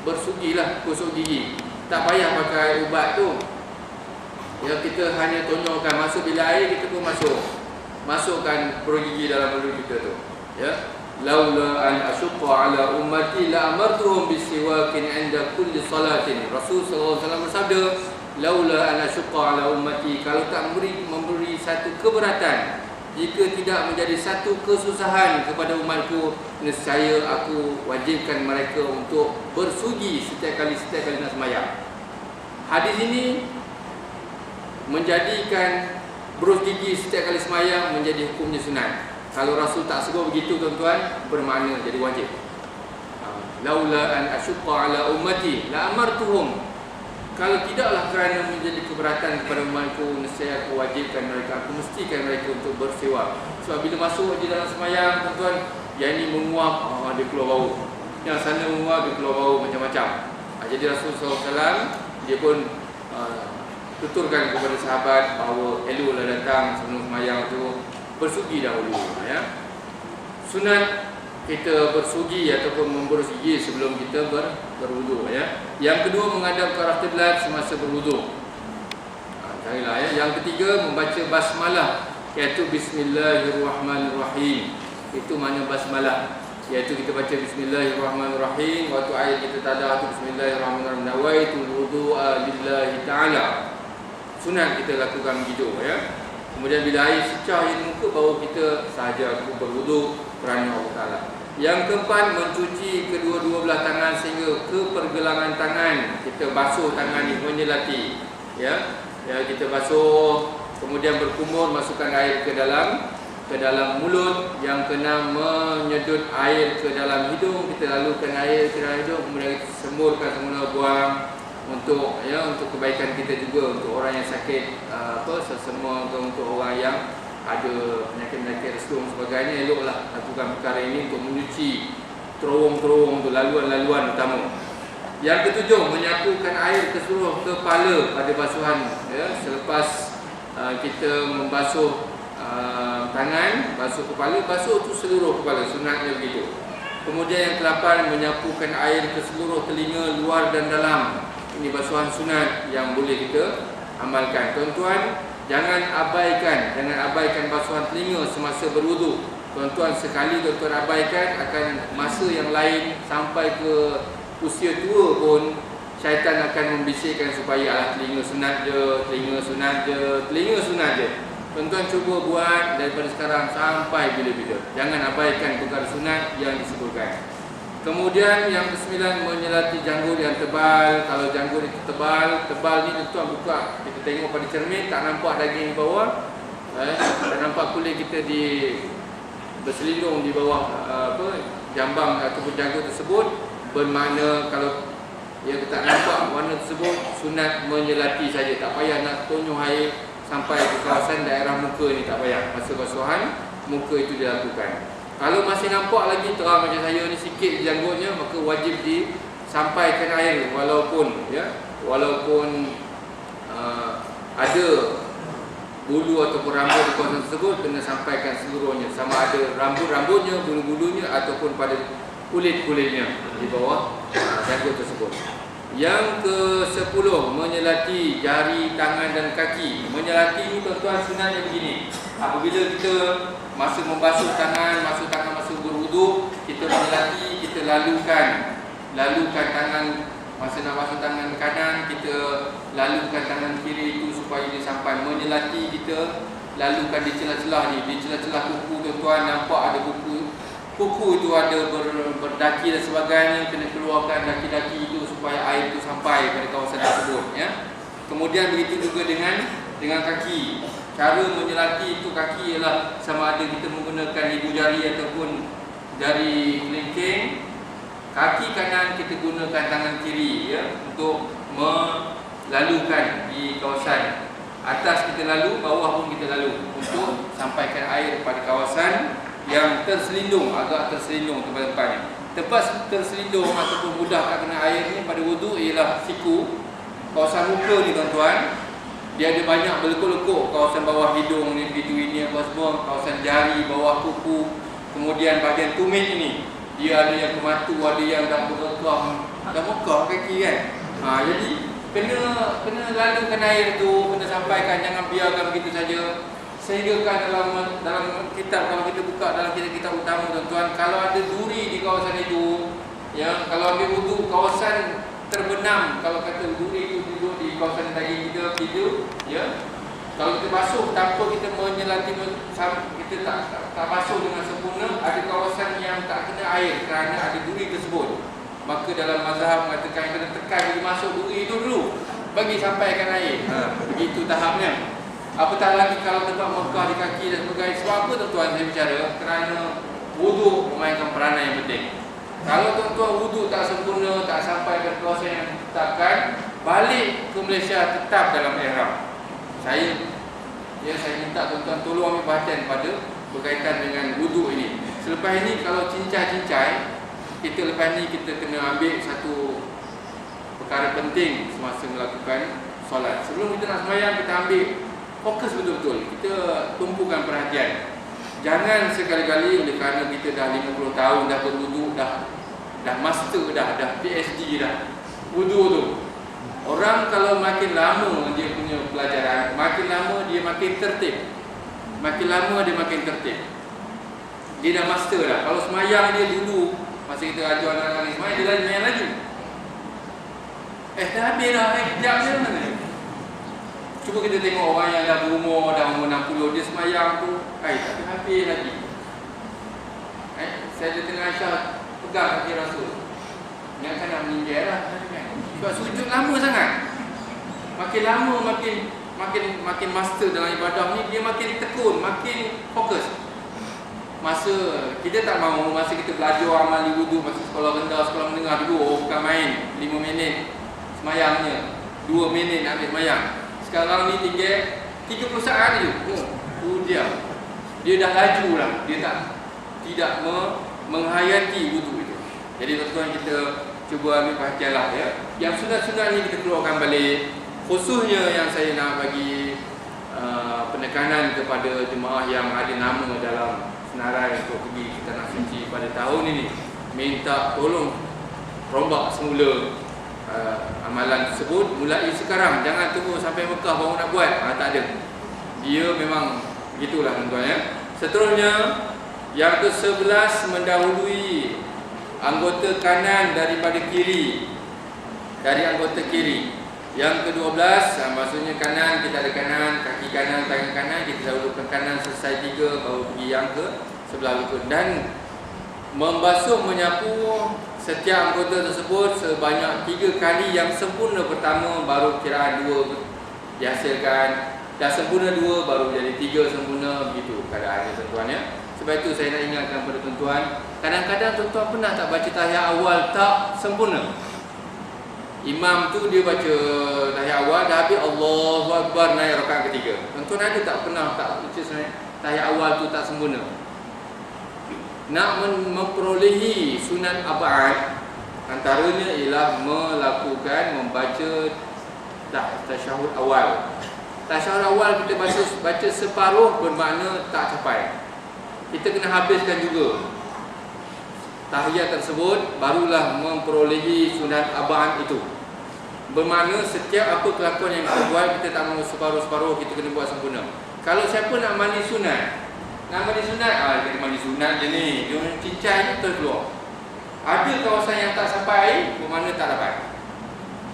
bersugilah, gosok gigi. Tak payah pakai ubat tu. Kita hanya tonyokan, masuk bila air kita pun masukkan berus gigi dalam mulut kita tu. Laula an asyqa ala ummati la amartuhum bisiwakin 'inda kulli salatin. Rasul sallallahu alaihi wasallam bersabda, laula an asyqa ala ummati, kalau tak memberi satu keberatan, jika tidak menjadi satu kesusahan kepada umatku, nescaya aku wajibkan mereka untuk bersugi setiap kali nak sembahyang. Hadis ini menjadikan berus gigi setiap kali sembahyang menjadi hukumnya sunat. Kalau Rasul tak sebut begitu tuan-tuan, bermakna jadi wajib. Laula an asyqa ala ummati la amartuhum, kalau tidaklah kerana menjadi keberatan kepada umatku, nescaya aku wajibkan mereka, aku mestikan mereka untuk bersiwak. Sebab bila masuk di dalam sembahyang tuan-tuan, yang ini menguap, dia keluar bau, yang sana menguap, dia keluar bau macam-macam. Jadi Rasulullah SAW dia pun tuturkan kepada sahabat bahawa eloklah datang sebelum sembahyang tu bersugi dahulu. Sunat kita bersugi ataupun memberus gigi sebelum kita berwudu. Yang kedua, menghadap ke arah kiblat semasa berwudu. Carilah. Yang ketiga, membaca basmalah, iaitu Bismillahirrahmanirrahim. Itu makna basmalah, iaitu kita baca Bismillahirrahmanirrahim. Waktu air kita tadah tu Bismillahirrahmanirrahim, nawaitul wudu'a lillahi ta'ala. Sunat kita lakukan begitu. Kemudian bila air secah di muka, baru kita sahaja aku berwudu kerana Allah Ta'ala. Yang keempat, mencuci kedua-dua belah tangan sehingga ke pergelangan tangan. Kita basuh tangan ni, menyelati. Kita basuh, kemudian berkumur, masukkan air ke dalam mulut. Yang keenam, menyedut air ke dalam hidung. Kita lalukan air ke dalam hidung, kemudian kita semburkan semula, buang. Untuk kebaikan kita juga, untuk orang yang sakit semua, untuk orang yang ada penyakit-penyakit resum sebagainya, eloklah lakukan perkara ini untuk mencuci terowong-terowong, untuk laluan-laluan utama. Yang ketujuh, menyapukan air ke seluruh kepala pada basuhan. Selepas kita membasuh tangan, basuh kepala, basuh tu seluruh kepala, sunatnya begitu. Kemudian yang ke-8, menyapukan air ke seluruh telinga luar dan dalam. Ini basuhan sunat yang boleh kita amalkan. Tuan-tuan, jangan abaikan basuhan telinga semasa berwudu. Tuan-tuan, sekali tuan-tuan abaikan, akan masa yang lain sampai ke usia tua pun syaitan akan membisikkan supaya alah telinga sunat je, telinga sunat je, telinga sunat je. Tuan-tuan cuba buat daripada sekarang sampai bila-bila. Jangan abaikan perkara sunat yang disebutkan. Kemudian yang ke-9, menyelati janggut yang tebal. Kalau janggut itu tebal ni tuan-tuan buka, kita tengok pada cermin, tak nampak daging di bawah, tak nampak kulit kita berselindung di bawah jambang ataupun janggut tersebut, bermakna kalau kita tak nampak warna tersebut, sunat menyelati saja. Tak payah nak tonyong air sampai ke kawasan daerah muka ni, tak payah. Masa basuhan muka itu dilakukan. Kalau masih nampak lagi terang macam saya ni sikit janggutnya, maka wajib disampaikan air walaupun ada bulu ataupun rambut di kawasan tersebut, kena sampaikan seluruhnya, sama ada rambut-rambutnya, bulu-bulunya ataupun pada kulit-kulitnya di bawah janggut tersebut. Yang ke-10, menyelati jari, tangan dan kaki. Menyelati ni tuan-tuan sunatnya begini. Apabila kita masa membasuh tangan, masa berwudu, kita menyelati, kita lalukan tangan. Masa nak basuh tangan kanan, kita lalukan tangan kiri itu supaya dia sampai. Menyelati, kita lalukan di celah-celah ni, di celah-celah kuku tuan-tuan, nampak ada kuku itu ada berdaki dan sebagainya, kena keluarkan daki-daki itu supaya air itu sampai pada kawasan tersebut, ya. Kemudian begitu juga dengan kaki. Cara menyelati itu kaki ialah sama ada kita menggunakan ibu jari ataupun jari kelingking. Kaki kanan kita gunakan tangan kiri, ya, untuk melalukan di kawasan atas kita lalu, bawah pun kita lalu, untuk sampaikan air pada kawasan yang terselindung, agak terselindung tempat-tempatnya. Tempat terselindung ataupun mudah tak kena air ni pada wudu ialah siku. Kawasan muka ni tuan-tuan, dia ada banyak berlekuk-lekuk. Kawasan bawah hidung ni, begitu ini apa semua, kawasan jari, bawah kuku, kemudian bahagian tumit ini, dia ada yang kematu, ada yang dah mekah kaki kan. Jadi kena lalukan air tu, kena sampaikan, jangan biarkan begitu saja. Sehingga kan dalam kitab, kalau kita buka dalam kitab utama tuan-tuan, kalau ada duri di kawasan itu, ya, kalau ambil wudu kawasan terbenam, kalau kata duri itu duduk di kawasan daging kita gitu, ya. Kalau kita basuh tanpa kita menyelati, kita tak basuh dengan sempurna, ada kawasan yang tak kena air kerana ada duri tersebut. Maka dalam mazhab mengatakan kena tekan dia masuk duri itu dulu, bagi sampaikan air. Begitu tahapnya. Apatah lagi kalau tempat Mekah di kaki dan sebagainya. Sebab apa tuan-tuan saya bicara? Kerana wudu memainkan peranan yang penting. Kalau tuan-tuan wudu tak sempurna, tak sampai ke kawasan yang ditetapkan, balik ke Malaysia tetap dalam ihram. Saya minta tuan-tuan tolong ambil perhatian pada berkaitan dengan wudu ini. Selepas ini kalau cincai-cincai, lepas ni kita kena ambil satu perkara penting semasa melakukan solat. Sebelum kita nak sembahyang, kita ambil fokus betul-betul, kita tumpukan perhatian. Jangan sekali-kali oleh kerana kita dah 50 tahun dah berwudu, dah master dah PhD dah wudu tu. Orang kalau makin lama dia punya pelajaran, makin lama dia makin tertib. Makin lama dia makin tertib. Dia dah master dah. Kalau semayang dia dulu, masa kita ajar anak-anak ni semayang, dia semayang lagi. Dah habis dah, kejap je mana. Cuba kita tengok orang yang dah berumur, dah umur 60, dia semayang tu, tapi habis lagi. Saya ada tengah Aisyah pegang kaki Rasul. Ingatkan nak meninggal lah. Sebab sujud lama sangat. Makin lama makin master dalam ibadah ni, dia makin tekun, makin fokus. Masa kita tak mahu, masa kita belajar amal wudu, masa sekolah rendah, sekolah menengah dulu, bukan main 5 minit semayangnya, 2 minit nak ambil semayang. Sekarang ni tinggal 30 saat je. Dia dah laju lah. Dia tidak menghayati wudu itu. Jadi tuan-tuan, kita cuba ambil perhatian lah, ya. Yang sunat-sunat ni kita keluarkan balik. Khususnya yang saya nak bagi penekanan kepada jemaah yang ada nama dalam senarai untuk pergi ke Tanah Suci pada tahun ini. Minta tolong rombak semula amalan tersebut mulai sekarang, jangan tunggu sampai Mekah baru nak buat. Tak ada. Dia memang begitulah tuan-tuan ya. Seterusnya yang ke-11 mendahului anggota kanan daripada kiri, dari anggota kiri. Yang ke-12 maksudnya kanan, kita ada kanan, kaki kanan, tangan kanan, kita dahulukan kanan selesai 3 baru pergi yang ke sebelah rukun. Dan membasuh menyapu setiap anggota tersebut sebanyak 3 kali yang sempurna. Pertama baru kiraan 2 dihasilkan, dah sempurna 2 baru jadi 3 sempurna, begitu keadaannya tuan-tuan ya. Sebab itu saya nak ingatkan kepada tuan-tuan, kadang-kadang tuan-tuan pernah tak baca tahiyat awal tak sempurna? Imam tu dia baca tahiyat awal, dah habis Allahu Akbar, naik rakaat ketiga. Tuan-tuan ada tak pernah tak baca tahiyat awal tu tak sempurna? Nak memperolehi sunat abad, antaranya ialah melakukan membaca tasyahud awal. Tasyahud awal kita baca separuh bermakna tak capai. Kita kena habiskan juga tahiyat tersebut, barulah memperolehi sunat abad itu. Bermakna setiap apa kelakuan yang kita buat, kita tak mahu separuh-separuh, kita kena buat sempurna. Kalau siapa nak mandi sunat, kita mandi sunat je ni, dia cincai ni terkeluar. Ada kawasan yang tak sampai, bermakna tak dapat.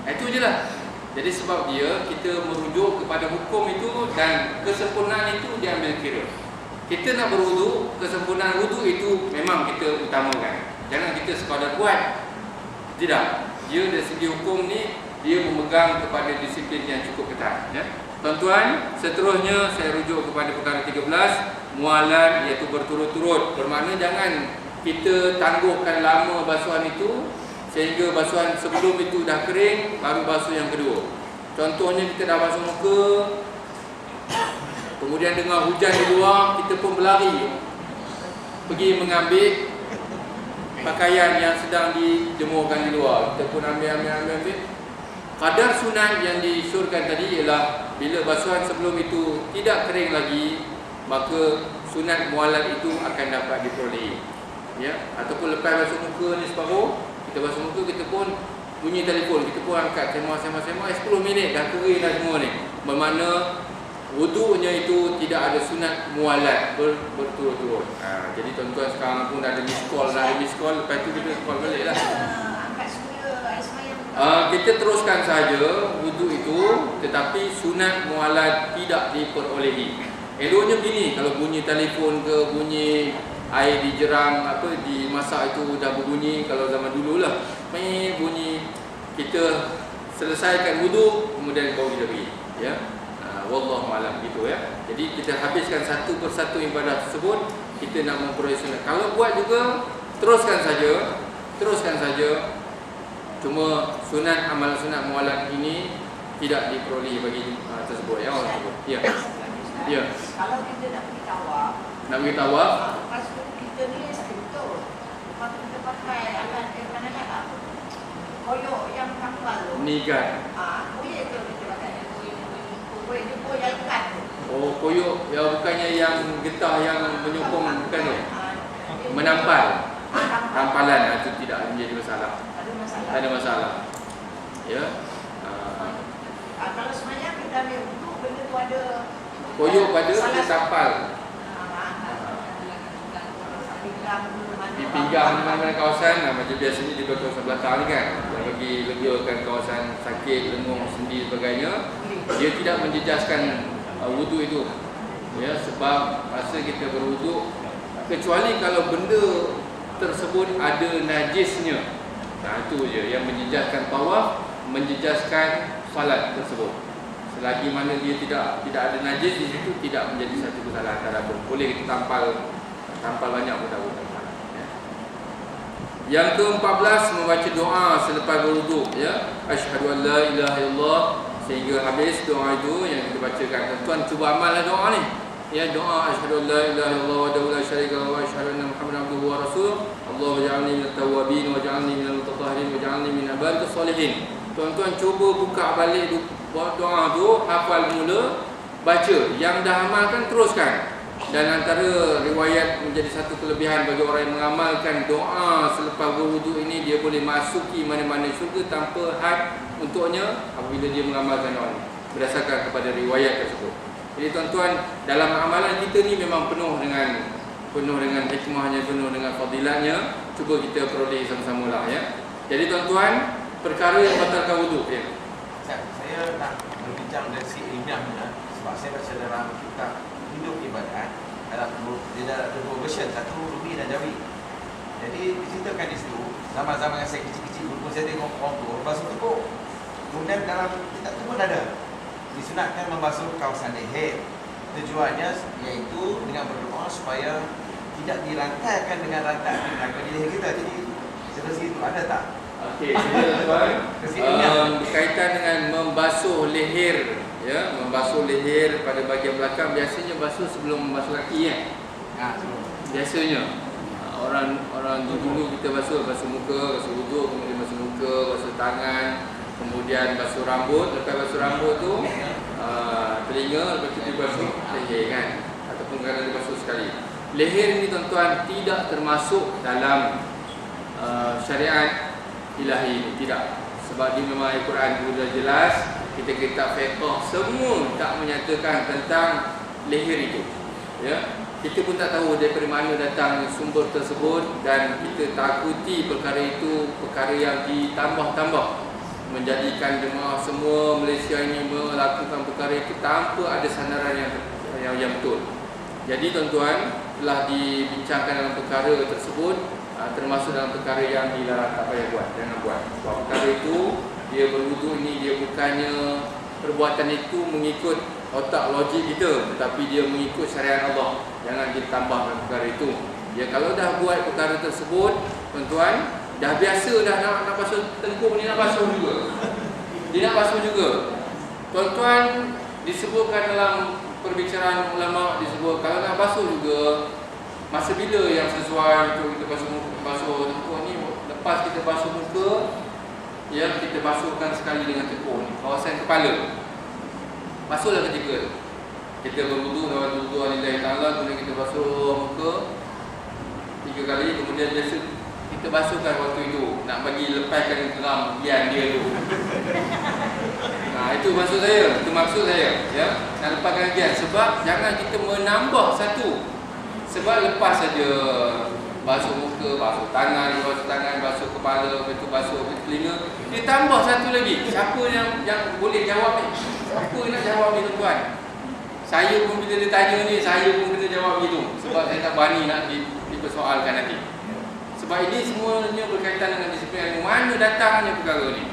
Itu je lah. Jadi sebab dia, kita merujuk kepada hukum itu dan kesempurnaan itu diambil kira. Kita nak berwuduk, kesempurnaan wuduk itu memang kita utamakan. Jangan kita sekadar buat. Tidak. Dia dari segi hukum ni, dia memegang kepada disiplin yang cukup ketat ya. Tuan-tuan, seterusnya saya rujuk kepada perkara 13, mualat, iaitu berturut-turut. Bermakna jangan kita tangguhkan lama basuhan itu sehingga basuhan sebelum itu dah kering baru basuh yang kedua. Contohnya kita dah basuh muka, kemudian dengar hujan di luar, kita pun berlari pergi mengambil pakaian yang sedang dijemurkan di luar. Kita pun ambil. Kadar sunat yang disyorkan tadi ialah bila basuhan sebelum itu tidak kering lagi, maka sunat mualat itu akan dapat diperolehi ya. Ataupun lepas basuh muka ni separuh, kita basuh muka, kita pun bunyi telefon, kita pun angkat, sembah 10 minit dah kering dah semua ni. Bermakna wudu'nya itu tidak ada sunat mualat berturut-turut. Jadi tuan-tuan sekarang pun dah ada miss call, lepas tu kita call balik lah. Kita teruskan saja wudu itu, tetapi sunat mualat tidak diperolehi. Eloknya begini, kalau bunyi telefon ke, bunyi air dijerang, dimasak itu dah berbunyi, kalau zaman dulu lah, bunyi, kita selesaikan wudu, kemudian baru kita pergi ya. Wallahu a'lam gitu ya. Jadi kita habiskan satu persatu ibadah tersebut, kita nak memperoleh sunat. Kalau buat juga, teruskan saja. Cuma sunat, amal sunat mualat ini tidak diperolehi bagi tersebut ya, orang tersebut. Ya. Ya. Kalau kita nak pergi tawaf, lepas tu kita ni betul. Lepas tu kita pakai alat kanan-kanan koyok yang kapal tu. Ni kan. Koyok tu kita pakai koyok tu yang lekat tu. Oh, koyok yang bukannya yang getah yang menyokong, bukan tu. Menampal. Tampalan itu tidak menjadi masalah. Tak ada masalah. Ya. Kalau sebenarnya kita ambil wudu, benda tu ada koyok pada dia tampal. Di pinggang mana-mana kawasan, macam biasanya di kawasan belakang ni kan, yang bagi legakan kawasan sakit, lengung, sendi sebagainya, dia tidak menjejaskan wudu itu. Ya, sebab masa kita berwudu, kecuali kalau benda tersebut ada najisnya. Itu je yang menjejaskan tawaf, menjejaskan salat tersebut. Selagi mana dia tidak ada najis di situ, tidak menjadi satu kesalahan terapun. Boleh kita tampal banyak pun tak boleh. Ya. Yang ke-14 membaca doa selepas berwudu ya. Asyhadu an la ilaha illallah, sehingga habis doa itu yang kita bacakan. Tuan cuba amallah doa ni. Ya, doa asyhadu an la ilaha illallah wa la syarika lahu wa asyhadu anna muhammadan abduhu wa rasuluh. Allahumma ja'alni minat tawwabin wa ja'alni minal mutatahhirin wa ja'alni min ibadikas salihin. Tuan-tuan cuba buka balik doa tu, hafal mula, baca. Yang dah amalkan teruskan. Dan antara riwayat menjadi satu kelebihan bagi orang yang mengamalkan doa selepas berwuduk ini, dia boleh masuki mana-mana syurga tanpa had untuknya apabila dia mengamalkan doa ini, berdasarkan kepada riwayat tersebut. Jadi tuan-tuan, dalam amalan kita ni memang penuh dengan hikmahnya, penuh dengan fadilatnya. Cuba kita peroleh sama-sama lah ya. Jadi tuan-tuan, perkara yang batalkan wuduk ya. Saya nak berbincang dari segi ilmiahnya, sebab saya baca dalam kitab Hidup Ibadat, dia ada dua version, satu Rumi dan Jawi. Jadi diceritakan di situ, zaman-zaman yang saya kecil-kecil dulu saya tengok orang tu basuh tekuk. Kemudian dalam kitab tu pun ada disunatkan membasuh kawasan leher. Tujuannya iaitu dengan berdoa supaya tidak dirantaikan dengan rantai api neraka di leher kita. Jadi seperti itu ada tak? Okey, tuan-tuan, berkaitan dengan membasuh leher ya, membasuh leher pada bahagian belakang biasanya basuh sebelum membasuh kaki ya. Biasanya orang dulu kita basuh muka, basuh wuduk, kemudian basuh muka, basuh tangan, kemudian basuh rambut. Lepas basuh rambut tu telinga, lepas tu dibasuh leher kan, ataupun kadang dibasuh sekali. Leher ini tuan-tuan tidak termasuk dalam syariat ilahi ini, tidak. Sebab di memang Al-Quran sudah jelas, kita kitab fiqh semua tak menyatakan tentang leher itu. Ya, kita pun tak tahu daripada mana datang sumber tersebut, dan kita takuti perkara itu perkara yang ditambah-tambah, menjadikan jemaah semua Malaysia ini melakukan perkara itu tanpa ada sandaran yang betul. Jadi tuan-tuan, telah dibincangkan dalam perkara tersebut, termasuk dalam perkara yang dilarang, tak payah buat, jangan buat. Sebab perkara itu, dia berwuduk ini, dia bukannya perbuatan itu mengikut otak logik kita, tetapi dia mengikut syariat Allah. Jangan ditambah dalam perkara itu. Ya, kalau dah buat perkara tersebut, tuan-tuan, dah biasa dah nak basuh tengkuk ni, nak basuh juga. Dia nak basuh juga. Tuan-tuan, disebutkan dalam perbicaraan ulama, disebut kalau nak basuh juga, masa bila yang sesuai untuk kita basuh tengkuk ni? Lepas kita basuh muka, ya, kita basuhkan sekali dengan tengkuk ni, kawasan kepala. Basuhlah ketika kita berwuduk, dalam wuduk Alhamdulillah Ta'ala, kemudian kita basuh muka 3 kali, kemudian biasa kita basuhkan waktu itu, nak bagi lepaskan geram gian dia tu. Itu maksud saya, ya, nak lepaskan gian. Sebab jangan kita menambah satu. Sebab lepas saja basuh muka, basuh tangan, basuh kepala, lepas tu basuh telinga, dia tambah satu lagi. Siapa yang boleh jawab ni? Siapa yang nak jawab ni tuan-tuan? Saya pun bila dia tanya ni, saya pun kena jawab gitu. Sebab saya tak berani nak dipersoalkan nanti. Sebab ini semuanya berkaitan dengan disiplin ilmu. Mana datangnya perkara ni?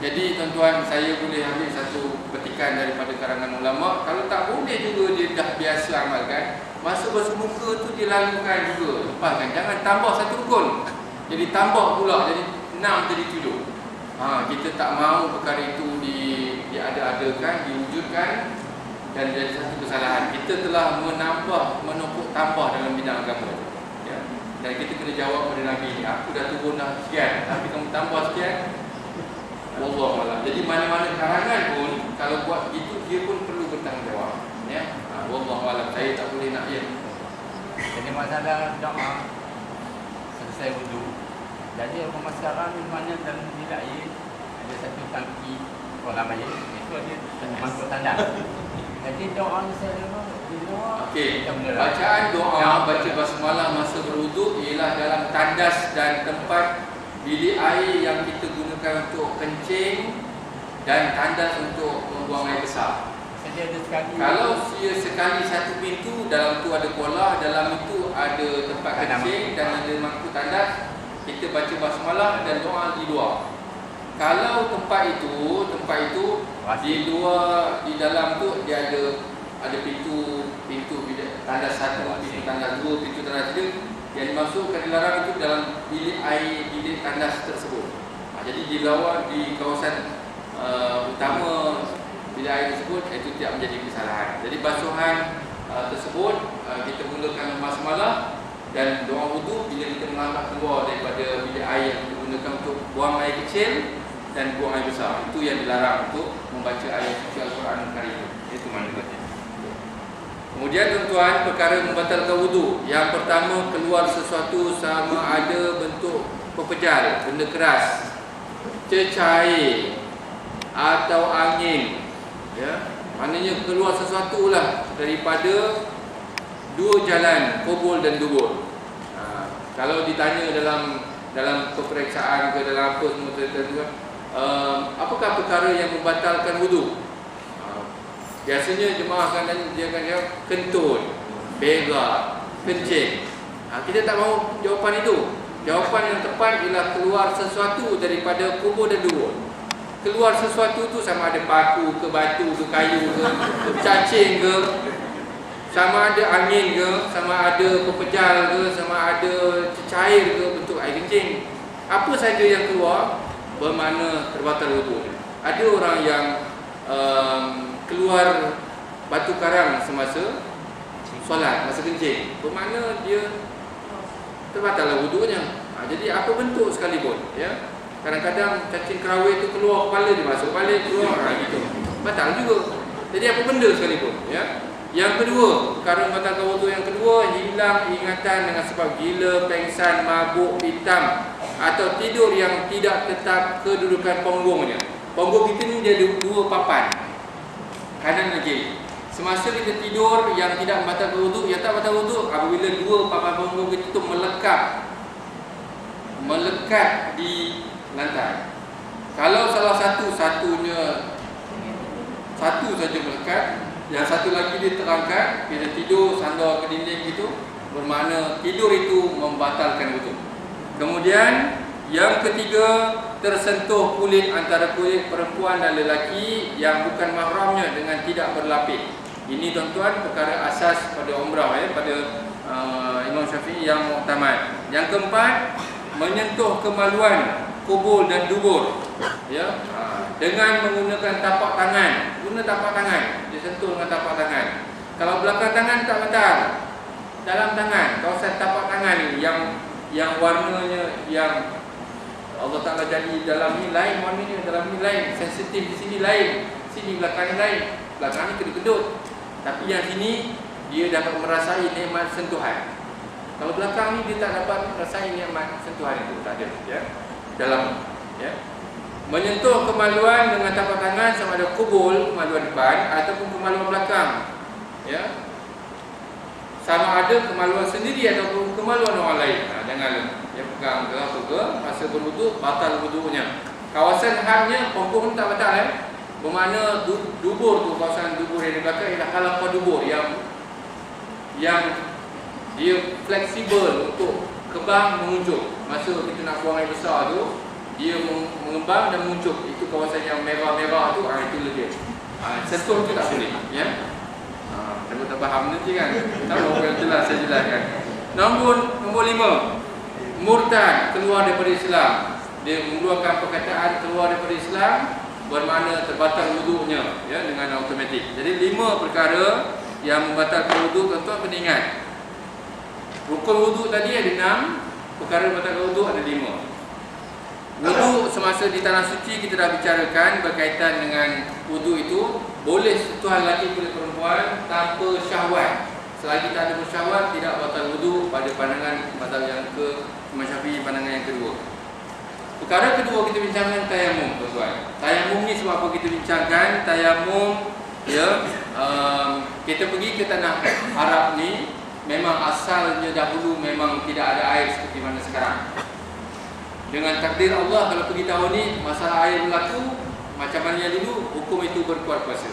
Jadi tuan-tuan, saya boleh ambil satu petikan daripada karangan ulama. Kalau tak boleh juga dia dah biasa amalkan, basuh muka tu dilalukan juga, lepaskan. Jangan tambah satu rukun, jadi tambah pula, jadi 6 jadi 7. Kita tak mahu perkara itu diada-adakan, diwujudkan, dan jadi satu kesalahan. Kita telah menumpuk tambah dalam bidang agama, ya? Dan kita kena jawab pada Nabi ni, aku dah turun dah sekian, tapi kamu tambah sekian. Wallahualam. Jadi mana-mana karangan pun kalau buat begitu, dia pun perlu bertanggungjawab, ya. Wallahualam, saya tak boleh nak ya. Jadi masalah doa selesai wuduk. Jadi orang sekarang di mana dalam bilik air ada satu tangki kolam air, itu ada masuk tandas. Jadi doa saya di luar. Okey. Bacaan doa, baca basmalah masa berwuduk ialah dalam tandas dan tempat bilik air yang kita gunakan untuk kencing dan tandas untuk membuang air besar. Kalau dia sekali satu pintu, dalam tu ada kolah, dalam itu ada tempat kencing dan ada mangkuk tandas, kita baca basmalah dan doa di luar. Kalau tempat itu di luar, di dalam tu dia ada pintu bilik tandas 1, pintu tandas 2, pintu tandas 3. Yang dimasukkan dilarang itu dalam bilik air, bilik tandas tersebut. Jadi di luar, di kawasan utama bilik air tersebut, itu tidak menjadi kesalahan. Jadi basuhan tersebut kita mulakan basmalah dan doa wuduk bila kita melangkah keluar daripada bilik air yang kita gunakan untuk buang air kecil dan buang air besar. Itu yang dilarang untuk membaca ayat suci Al-Quran Karim. Itu mana baca. Kemudian tuan-tuan, perkara membatalkan wudu. Yang pertama, keluar sesuatu sama ada bentuk pepejal, benda keras, cecair atau angin, ya. Maknanya keluar sesuatu lah daripada dua jalan, kubul dan dubur. Kalau ditanya dalam peperiksaan ke dalam apa semua tertentu, apakah perkara yang membatalkan wudu? Biasanya jemaah akan dia akan jawab kentut, berak, kencing. Kita tak mahu jawapan itu. Jawapan yang tepat ialah keluar sesuatu daripada kubur dan dubur. Keluar sesuatu tu sama ada paku ke, batu ke, kayu ke, cacing ke, sama ada angin ke, sama ada pepejal ke, sama ada cecair ke, bentuk air kencing. Apa saja yang keluar bermakna terbatal wudu. Ada orang yang keluar batu karang semasa solat, masa kencing, bermakna dia terbatal wudunya. Jadi apa bentuk sekalipun, ya. Kadang-kadang cacing kerawai itu keluar kepala, dia masuk balik, keluar, gitu. Batal juga. Jadi apa benda sekalipun, ya. Yang kedua, perkara membatalkan wudu yang kedua, hilang ingatan dengan sebab gila, pengsan, mabuk, hitam atau tidur yang tidak tetap kedudukan ponggongnya. Ponggong kita ni dia ada dua papan, kanan dan kiri. Semasa kita tidur yang tidak membatalkan wudu, yang tak batal wudu apabila dua papan punggung kita tu melekat di lantai. Kalau salah satu saja melekat, yang satu lagi dia terangkat, kita tidur sandar ke dinding gitu, bermakna tidur itu membatalkan wudu. Kemudian yang ketiga, tersentuh kulit antara kulit perempuan dan lelaki yang bukan mahramnya dengan tidak berlapis. Ini tuan-tuan perkara asas pada umrah, ya, pada Imam Syafi'i yang muktamad. Yang keempat, menyentuh kemaluan kubul dan dubur, ya, dengan menggunakan tapak tangan. Guna tapak tangan, disentuh dengan tapak tangan. Kalau belakang tangan tak batal, dalam tangan, kawasan tapak tangan yang warnanya yang Allah Ta'ala jadi dalam ni lain, warnanya dalam ni lain, sensitif di sini lain, sini belakang lain, belakang ni kedut-kedut. Tapi yang sini dia dapat merasai nikmat sentuhan. Kalau belakang ni dia tak dapat merasai nikmat sentuhan itu, tak ada, ya. Dalam, ya. Menyentuh kemaluan dengan tapak tangan sama ada kubul, kemaluan depan ataupun kemaluan belakang, ya. Sama ada kemaluan sendiri ataupun kemaluan orang lain. Jangan dia pegang ke apa ke, masa berwuduk batal wudunya. Kawasan hadnya punggung tak batal, ya. Bermakna dubur tu, kawasan dubur yang di belakang ialah halaqah dubur yang dia fleksibel untuk kembang menguncup. Masa kita nak buang air besar tu, dia mengembang dan menguncup. Itu kawasan yang merah-merah tu, itu lebih. Sentuh tu tak boleh, ya. Saya tak faham nanti kan. Tak mahu jelas, saya jelaskan. Nombor 5, murtad, keluar daripada Islam. Dia mengeluarkan perkataan keluar daripada Islam, bermakna terbatal wudunya, ya, dengan automatik. Jadi 5 perkara yang membatalkan wudu, tuan-tuan kena ingat. Rukun wudu tadi ada 6, perkara membatalkan wudu ada 5. Wudu semasa di tanah suci kita dah bicarakan berkaitan dengan wudu itu boleh sentuhan lelaki kulit perempuan tanpa syahwat. Selagi tak ada bersyahwat tidak batal wudu pada pandangan mazhab yang ke Imam Syafi'i, pandangan yang kedua. Perkara kedua kita bincangkan tayamum, tuan-tuan. Tayamum ni sebab apa kita bincangkan? Tayamum, ya, kita pergi ke tanah Arab ni memang asalnya dahulu memang tidak ada air seperti mana sekarang. Dengan takdir Allah, kalau pergi tahun ni masalah air berlaku macam mana yang dulu, hukum itu berkuat kuasa.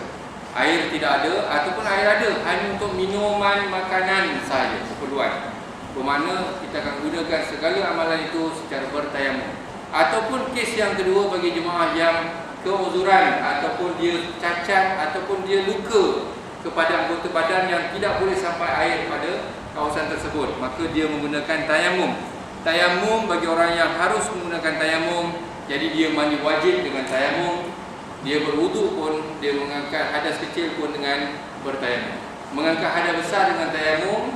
Air tidak ada ataupun air ada hanya untuk minuman, makanan sahaja, keperluan. Bermakna kita akan gunakan segala amalan itu secara bertayamum. Ataupun kes yang kedua bagi jemaah yang keuzuran ataupun dia cacat ataupun dia luka kepada anggota badan yang tidak boleh sampai air pada kawasan tersebut, maka dia menggunakan tayamum. Tayamum bagi orang yang harus menggunakan tayamum, jadi dia mandi wajib dengan tayamum. Dia berwuduk pun, dia mengangkat hadas kecil pun dengan bertayamum. Mengangkat hadas besar dengan tayamum,